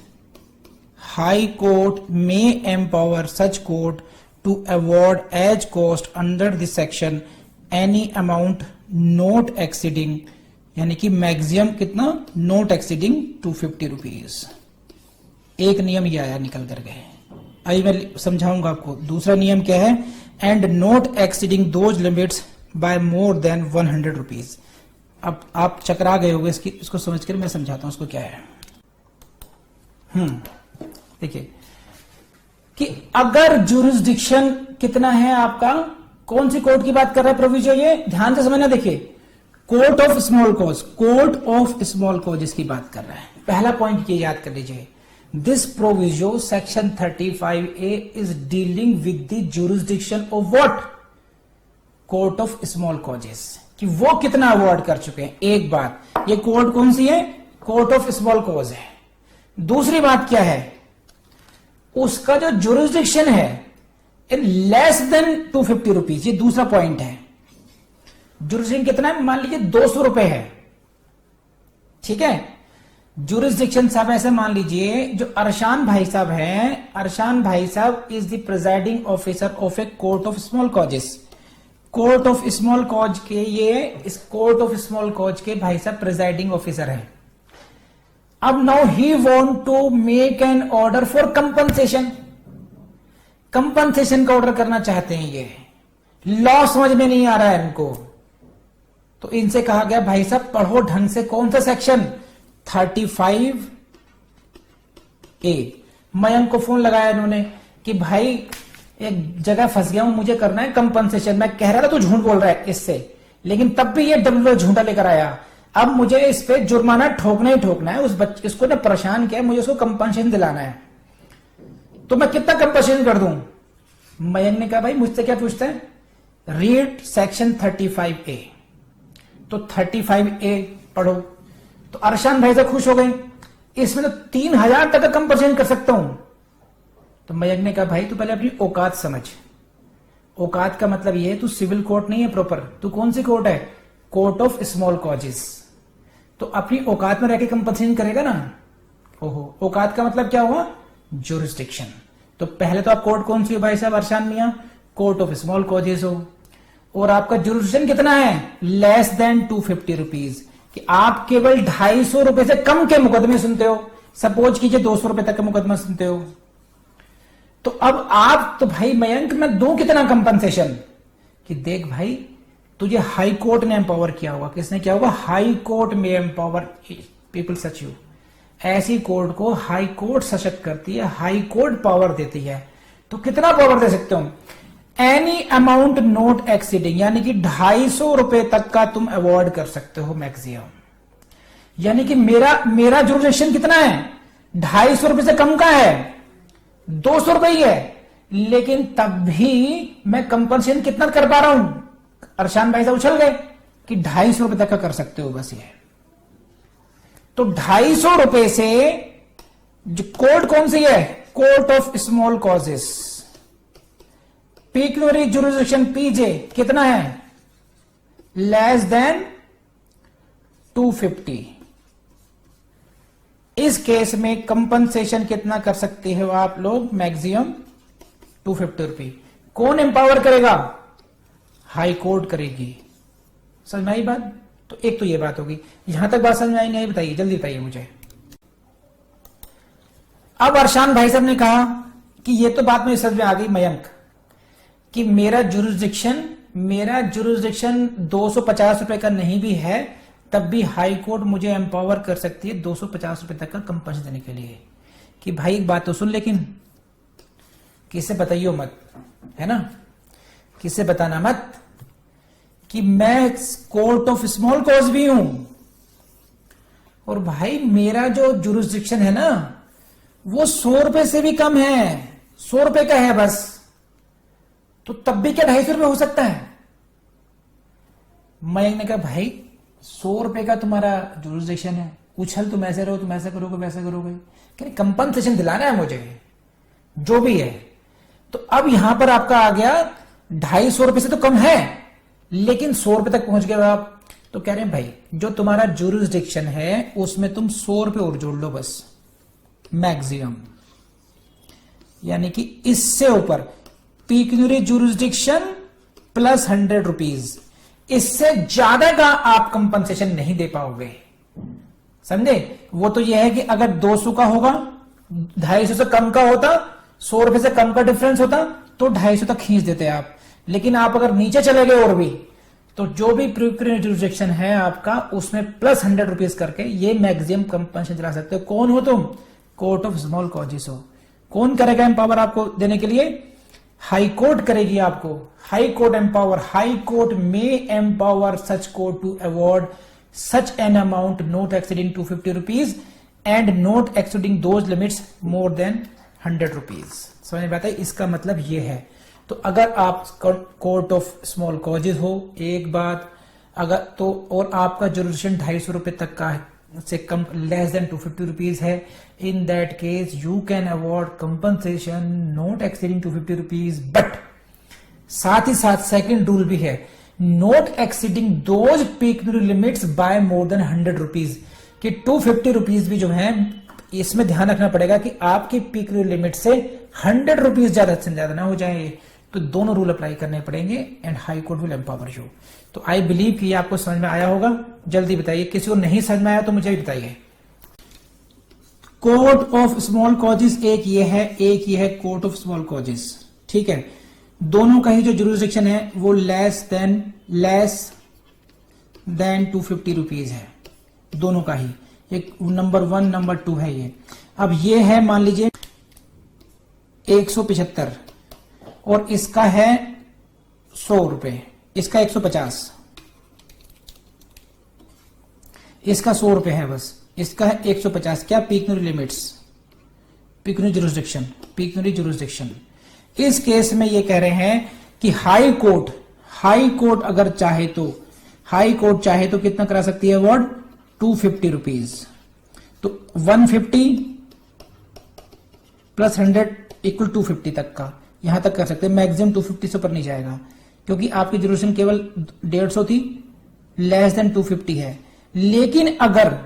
high court may empower such court to award as cost under this section any amount not exceeding, यानी कि मैक्सिमम कितना, नॉट एक्सीडिंग 250 रुपीज। एक नियम ये आया निकल कर गए, अभी मैं समझाऊंगा आपको। दूसरा नियम क्या है, and not exceeding those limits by more than 100 rupees. अब आप चकरा गए होंगे इसको समझ कर मैं समझाता हूं उसको क्या है। देखिए कि अगर जुरिस्डिक्शन कितना है आपका, कौन सी कोर्ट की बात कर रहा है प्रोविजन, ये ध्यान से समझना। देखिए court of small cause, court of small causes की बात कर रहा है। पहला पॉइंट ये याद कर लीजिए, this proviso section 35A is dealing with the jurisdiction of what, court of small causes, कि वो कितना अवॉर्ड कर चुके हैं। एक बात, ये कोर्ट कौन सी है, कोर्ट ऑफ स्मॉल कॉज है। दूसरी बात क्या है, उसका जो जुरिस्डिक्शन है लेस देन 250 रुपीज, ये दूसरा पॉइंट है। जुरिस्डिक्शन कितना है, मान लीजिए 200 रुपए है, ठीक है। जुरिस्डिक्शन साहब ऐसे मान लीजिए, जो अरशान भाई साहब हैं, अरशान भाई साहब is the presiding officer of a court of small causes. Court of small cause के, ये इस कोर्ट ऑफ स्मॉल कॉज के भाई साहब प्रिजाइडिंग ऑफिसर है। अब now he want to make an order for compensation, compensation का ऑर्डर करना चाहते हैं। ये लॉ समझ में नहीं आ रहा है इनको, तो इनसे कहा गया भाई साहब पढ़ो ढंग से, कौन सा सेक्शन, 35A। मयंक को फोन लगाया इन्होंने कि भाई एक जगह फंस गया हूं, मुझे करना है कंपनसेशन। मैं कह रहा था तू झूठ बोल रहा है इससे, लेकिन तब भी ये डब्ल्यू झूठा लेकर आया। अब मुझे इस पे जुर्माना ठोकना ही ठोकना है। उस बच्चे इसको ना परेशान किया, मुझे उसको कंपनसेशन दिलाना है, तो मैं कितना कंपनसेशन कर दूं। मयंक ने कहा भाई मुझसे क्या पूछते हैं, रीड सेक्शन 35A। तो 35A पढ़ो, तो अरशान भाई से खुश हो गए, इसमें तो 3000 तक का कंपनसेशन कर सकता हूं। तो मयंक ने कहा भाई तू पहले अपनी औकात समझ। औकात का मतलब यह है तू सिविल कोर्ट नहीं है प्रॉपर, तू कौन सी कोर्ट है, कोर्ट ऑफ स्मॉल कॉजेस। तो अपनी औकात में रहकर कंपनसेशन करेगा ना। ओहो, औकात का मतलब क्या हुआ, जुरिस्डिक्शन। तो पहले तो आप कोर्ट कौन सी हो भाई साहब अरशान मियां, कोर्ट ऑफ स्मॉल कॉजेस हो। और आपका जुरिस्डिक्शन कितना है, लेस देन 250 रुपीज, कि आप केवल 250 रुपए से कम के मुकदमे सुनते हो। सपोज कीजिए 200 रुपए तक का मुकदमा सुनते हो, तो अब आप तो भाई मयंक मैं दूं कितना कंपनसेशन, कि देख भाई तुझे हाई कोर्ट ने एम्पावर किया होगा। किसने किया होगा, high court may empower people such you. ऐसी कोर्ट को हाई कोर्ट सशक्त करती है, हाई कोर्ट पावर देती है। तो कितना पावर दे सकते हो, एनी अमाउंट नॉट एक्सीडिंग, यानी कि 250 रुपए तक का तुम अवॉर्ड कर सकते हो मैक्सिमम। यानी कि मेरा जुरिस्डिक्शन कितना है, 250 रुपए से कम का है, 200 रुपए ही है, लेकिन तब भी मैं कंपनसेशन कितना कर पा रहा हूं। अरशान भाई साहब उछल गए कि 250 रुपए तक का कर सकते हो बस ये। तो 250 रुपए से जो कोर्ट कौन सी है, court of small causes, pecuniary jurisdiction PJ कितना है, लेस देन 250। इस केस में कंपनसेशन कितना कर सकते हो आप लोग, मैक्सिमम 250 रुपए। कौन एम्पावर करेगा, हाई कोर्ट करेगी। समझ में आई बात। तो एक तो ये बात होगी, यहां तक बात समझ में आई नहीं, बताइए जल्दी बताइए मुझे। अब अरशान भाई साहब ने कहा कि ये तो बात मुझे समझ में आ गई मयंक, कि मेरा जुरिस्डिक्शन 250 रुपए का नहीं भी है, तब भी हाई कोर्ट मुझे एम्पावर कर सकती है 250 रुपए तक का कंपनसेशन देने के लिए। कि भाई एक बात तो सुन, लेकिन किसे बताइयो मत, है ना, किसे बताना मत, कि मैं कोर्ट ऑफ स्मॉल कॉज भी हूं, और भाई मेरा जो जुरिस्डिक्शन है ना वो 100 रुपए से भी कम है, 100 रुपए का है बस। तो तब भी क्या 250 रुपए हो सकता है। मयंक ने कहा भाई 100 रुपए का तुम्हारा जुरिस्डिक्शन है, उछल तुम ऐसे रहो, तुम ऐसा करोगे वैसा करोगे, कंपनसेशन दिलाना है मुझे जो भी है। तो अब यहां पर आपका आ गया 250 रुपए से तो कम है, लेकिन 100 रुपए तक पहुंच गए आप। तो कह रहे हैं भाई जो तुम्हारा जुरिस्डिक्शन है उसमें तुम 100 रुपए और जोड़ लो बस मैक्सिमम, यानी कि इससे ऊपर पिक्यूनरी जुरिस्डिक्शन प्लस 100 रुपीज, इससे ज्यादा का आप कंपनसेशन नहीं दे पाओगे। समझे। वो तो यह है कि अगर 200 का होगा, 250 से कम का होता, 100 रुपए से कम का डिफरेंस होता, तो 250 तक खींच देते आप। लेकिन आप अगर नीचे चले गए और भी, तो जो भी पिक्यूनरी जुरिस्डिक्शन है आपका उसमें प्लस 100 रुपीज करके ये मैक्सिमम कंपनसेशन चला सकते हो। कौन हो तुम, कोर्ट ऑफ स्मॉल कॉजेस हो। कौन करेगा एम्पावर आपको देने के लिए, हाई कोर्ट करेगी आपको। High court empower, high court may empower such court to award such an amount not exceeding 250 rupees and not exceeding those limits more than 100 rupees. समझ में आता है, इसका मतलब ये है। तो अगर आप कोर्ट ऑफ स्मॉल कॉजेज हो, एक बात, अगर तो और आपका जुरिस्डिक्शन 250 रुपए तक का है, से कम, लेस देन 250 रुपीज है, in that case you can award compensation not exceeding 250 rupees. But साथ ही साथ सेकंड रूल भी है, not exceeding those pecuniary limits by more than 100 rupees, कि 250 रुपीज भी जो है इसमें ध्यान रखना पड़ेगा कि आपकी पिक्यूनरी लिमिट से 100 रुपीज ज्यादा से ज्यादा ना हो जाए। तो दोनों रूल अप्लाई करने पड़ेंगे and high court will empower you. तो आई बिलीव कि आपको समझ में आया होगा। जल्दी बताइए, किसी को नहीं समझ में आया तो मुझे भी बताइए। कोर्ट ऑफ स्मॉल कॉजेस एक ये है, एक ये है कोर्ट ऑफ स्मॉल कॉजेस। ठीक है, दोनों का ही जो जुरिस्डिक्शन है वो लेस देन 250 रुपीज है, दोनों का ही। एक नंबर 1 नंबर 2 है ये। अब ये है मान लीजिए 175 और इसका है 100 रुपए, इसका 150, इसका 100 रुपए है बस, इसका है 150। क्या, पिक्यूनरी लिमिट्स, पिक्यूनरी जुरिस्डिक्शन। इस केस में ये कह रहे हैं कि हाई कोर्ट अगर चाहे तो, हाई कोर्ट चाहे तो कितना करा सकती है अवार्ड, 250 रुपीज। तो 150 प्लस 100 इक्वल 250 तक का, यहां तक कर सकते हैं। मैक्सिमम 250 से ऊपर नहीं जाएगा, क्योंकि आपकी जुरिस्डिक्शन केवल 150 थी, लेस देन 250 है। लेकिन अगर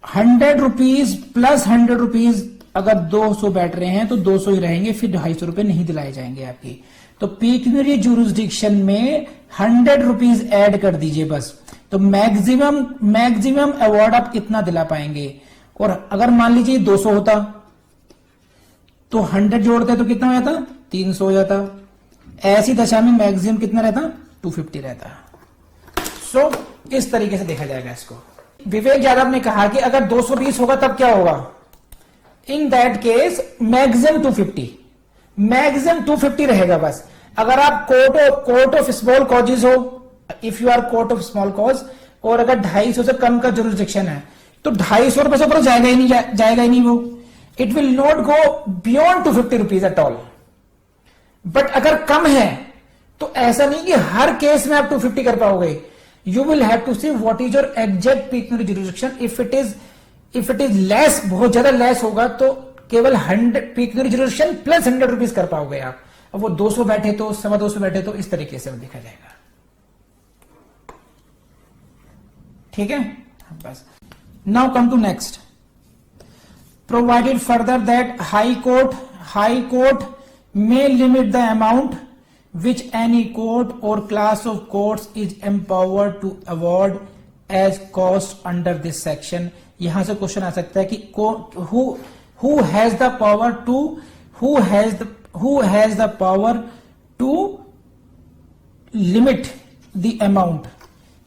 100 रुपीज प्लस 100 रुपीज अगर 200 बैठ रहे हैं तो 200 ही रहेंगे, फिर 250 रुपए नहीं दिलाए जाएंगे आपकी। तो तो पिक्यूनियरी जुरिस्डिक्शन में 100 रुपीज ऐड कर दीजिए बस, तो मैक्सिमम अवार्ड आप कितना दिला पाएंगे। और अगर मान लीजिए 200 होता तो 100 जोड़ते तो कितना हो जाता, 300 हो जाता। ऐसी दशा में मैक्सिमम कितना रहता, 250 रहता। सो इस तरीके से देखा जाएगा इसको। विवेक यादव ने कहा कि अगर 220 होगा तब क्या होगा, इन दैट केस मैक्सिमम 250 रहेगा बस। अगर आप कोर्ट ऑफ स्मॉल कॉजेज हो, if you are court of small cause, और अगर 250 से कम का जुरिस्डिक्शन है तो 250 रुपए से ऊपर जाएगा ही नहीं वो। It will not go beyond 250 rupees at all. But अगर कम है तो ऐसा नहीं कि हर केस में आप 250 कर पाओगे। You will have to see what is your exact pecuniary jurisdiction. If it is less, बहुत ज्यादा लेस होगा तो केवल 100 पिक्यूनियरी जुरिस्डिक्शन प्लस 100 रुपीज कर पाओगे आप। अब वो 200 बैठे तो 250 बैठे तो इस तरीके से देखा जाएगा। ठीक है, बस। Now come to next. Provided further that high court may limit the amount which any court or class of courts is empowered to award as cost under this section। यहां से क्वेश्चन आ सकता है कि who has the power to limit the amount,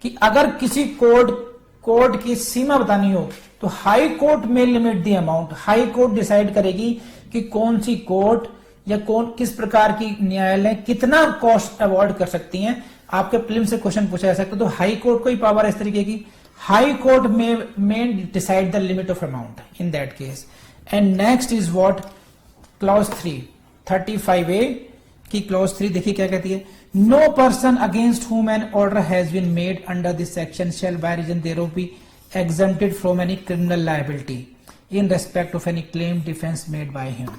कि अगर किसी court की सीमा बतानी हो तो हाई कोर्ट में limit the amount. High court decide करेगी कि कौन सी कोर्ट या किस प्रकार की न्यायालय कितना कॉस्ट अवॉर्ड कर सकती हैं। आपके प्रीलिम से क्वेश्चन पूछा जा सकता है, तो हाई कोर्ट को ही पावर है इस तरीके की। High court may decide the limit of amount in that case. And next is what, clause 3 35A की क्लॉज 3 देखिए क्या कहती है। No person against whom an order has been made under this section shall by reason thereof be exempted from any criminal liability in respect of any claim defense made by him।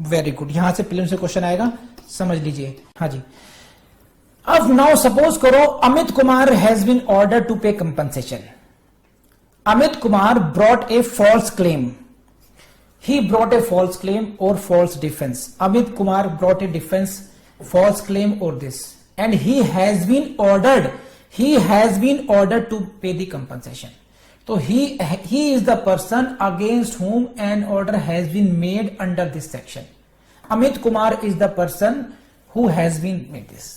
Very good, यहां से prelim से question आएगा, समझ लीजिए। हाँ जी। अब now suppose करो Amit Kumar has been order to pay compensation. Amit Kumar brought a false claim, he brought a false claim or false defence. Amit Kumar brought a defence, false claim or this, and he has been ordered to pay the compensation. तो he is the person against whom an order has been made under this section। Amit Kumar is the person who has been made this।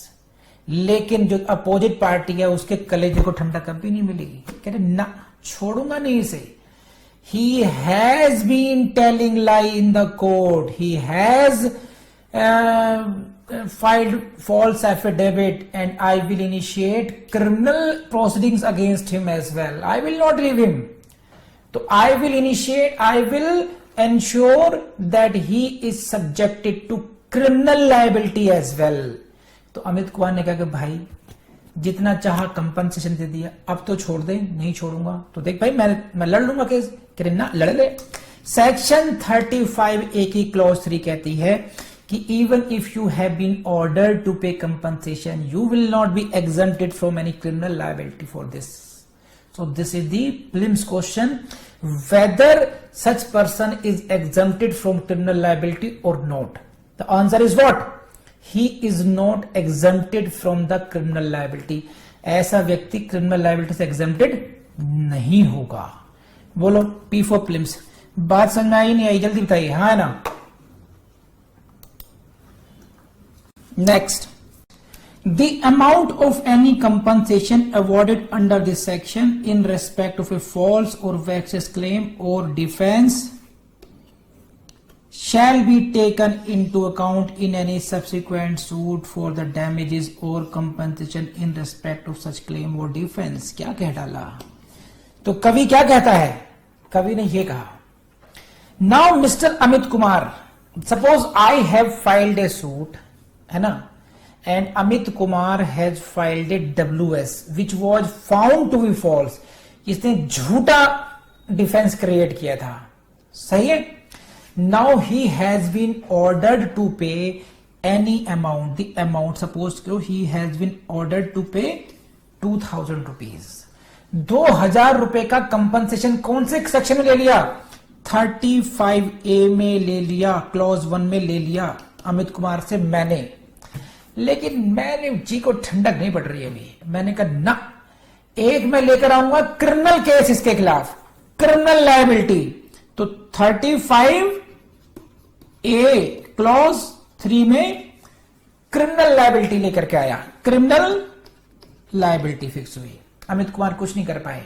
लेकिन जो opposite party है उसके कलेजे को ठंडा कभी नहीं मिलेगी, कह रहे ना छोड़ूंगा नहीं इसे। He has been telling lie in the court, he has filed false affidavit and I will initiate criminal proceedings against him as well। I will not leave him। तो I will ensure that he is subjected to criminal liability as well। तो अमित कुमार ने कहा कि भाई जितना चाहा compensation दे दिया, अब तो छोड़ दे। नहीं छोड़ूंगा तो देख भाई मैं लड़ लूंगा केस। कह रहे ना लड़ ले। सेक्शन 35A की क्लॉज 3 कहती है कि even if you have been ordered to pay compensation, you will not be exempted from any criminal liability for this। So this is the prelims question, whether such person is exempted from criminal liability or not। The answer is what? He is not exempted from the criminal liability। ऐसा व्यक्ति criminal liability से exempted नहीं होगा। बोलो P for prelims। बात समझ में आई नहीं आई, जल्दी बताइए। हाँ है ना। Next, the amount of any compensation awarded under this section in respect of a false or vexatious claim or defense shall be taken into account in any subsequent suit for the damages or compensation in respect of such claim or defense। क्या कह डाला? तो कवि क्या कहता है? कवि ने ये कहा, now Mr. Amit Kumar, suppose I have filed a suit, है ना, and Amit Kumar has filed a WS which was found to be false। इसने झूठा डिफेंस क्रिएट किया था, सही है। Now he has been ordered to pay any amount। The amount suppose करो he has been ordered to pay 2000 rupees। 2000 रुपए का compensation कौन से सेक्शन में ले लिया? 35A में ले लिया, क्लॉज 1 में ले लिया अमित कुमार से मैंने। लेकिन मैंने जी को ठंडक नहीं पड़ रही है अभी। मैंने कहा ना, एक मैं लेकर आऊंगा क्रिमिनल केस इसके खिलाफ, क्रिमिनल लायबिलिटी। तो 35A क्लॉज 3 में क्रिमिनल लायबिलिटी लेकर के आया, क्रिमिनल लायबिलिटी फिक्स हुई। अमित कुमार कुछ नहीं कर पाए।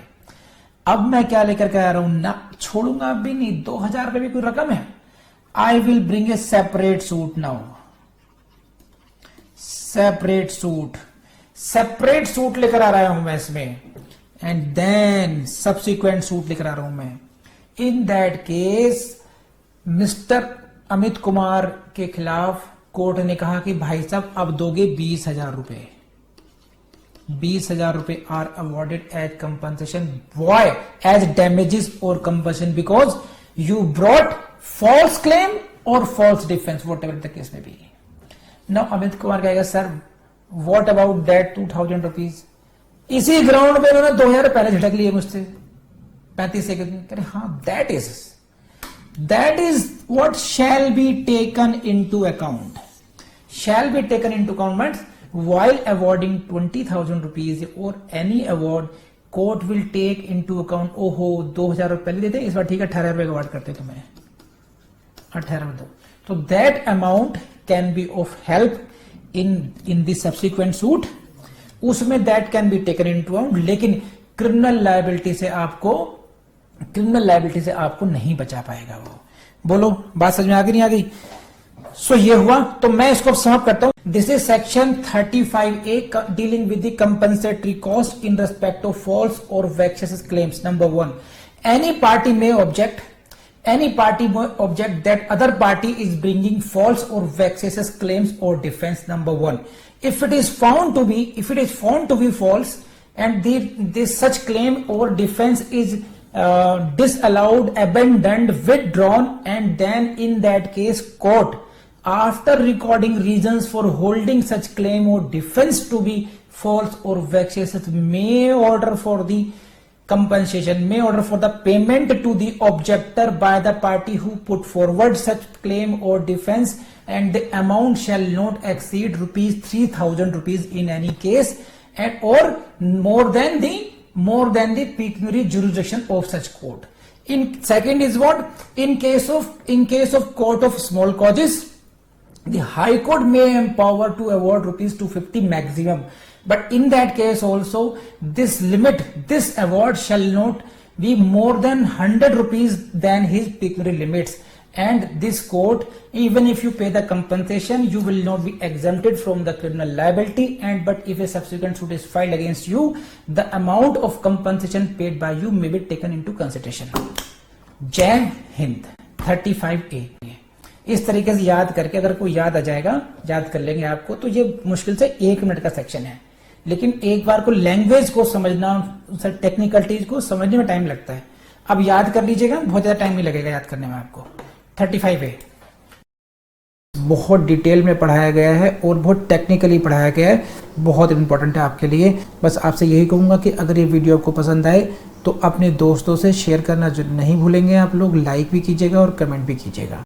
अब मैं क्या लेकर के आ रहा हूं ना, छोड़ूंगा भी नहीं, 2000 रुपए भी कोई रकम है। I will bring a separate suit now, separate suit लेकर आ रहा हूं मैं इसमें, एंड देन सब्सिक्वेंट सूट लेकर आ रहा हूं मैं। इन that case mister Amit Kumar के खिलाफ कोर्ट ने कहा कि भाई साहब अब दोगे 20,000 रुपए। 20,000 रुपए are awarded as compensation, why? As damages or compensation because you brought false claim or false defence, whatever the case may be. Now Amit Kumar कहेगा sir what about that 2,000 rupees, इसी ग्राउंड पे उन्होंने 2,000 पहले झटक लिए मुझसे 35 सेकंड। कह रहे हाँ, that is what shall be taken into account, shall be taken into account while awarding 20,000 rupees or any award, court will take into account। ओहो 2,000 रुपए पहले देते, इस बार ठीक है 18,000 रुपए अवार्ड करते तुम्हें, 18 दो। तो that amount can be of help in the subsequent suit, उसमें that can be taken into account. लेकिन क्रिमिनल लायबिलिटी से आपको नहीं बचा पाएगा वो। बोलो बात समझ में आ गई नहीं आ गई? सो ये हुआ, तो मैं इसको समाप्त करता हूं। This is section 35A dealing with the compensatory cost in respect of false और vexatious claims. Number 1, any party may object that other party is bringing false or vexatious claims or defense. Number 1, if it is found to be false and this such claim or defense is disallowed, abandoned, withdrawn, and then in that case court, after recording reasons for holding such claim or defense to be false or vexatious, may order for the compensation, may order for the payment to the objector by the party who put forward such claim or defense, and the amount shall not exceed 3,000 rupees in any case, and or more than the pecuniary jurisdiction of such court. In second is what? In case of court of small causes, the High Court may empower to award rupees 250 maximum, but in that case also this award shall not be more than 100 rupees than his pecuniary limits, and this court, even if you pay the compensation, you will not be exempted from the criminal liability, and but if a subsequent suit is filed against you, the amount of compensation paid by you may be taken into consideration. जय Hind. 35A इस तरीके से याद करके, अगर कोई याद आ जाएगा, याद कर लेंगे आपको, तो ये मुश्किल से 1 मिनट का सेक्शन है। लेकिन एक बार को लैंग्वेज को समझना, टेक्निकलिटीज को समझने में टाइम लगता है। अब याद कर लीजिएगा, बहुत ज्यादा टाइम नहीं लगेगा याद करने में आपको। 35A बहुत डिटेल में पढ़ाया गया है और बहुत टेक्निकली पढ़ाया गया है, बहुत इंपॉर्टेंट है आपके लिए। बस आपसे यही कहूँगा कि अगर ये वीडियो आपको पसंद आए तो अपने दोस्तों से शेयर करना नहीं भूलेंगे आप लोग, लाइक भी कीजिएगा और कमेंट भी कीजिएगा।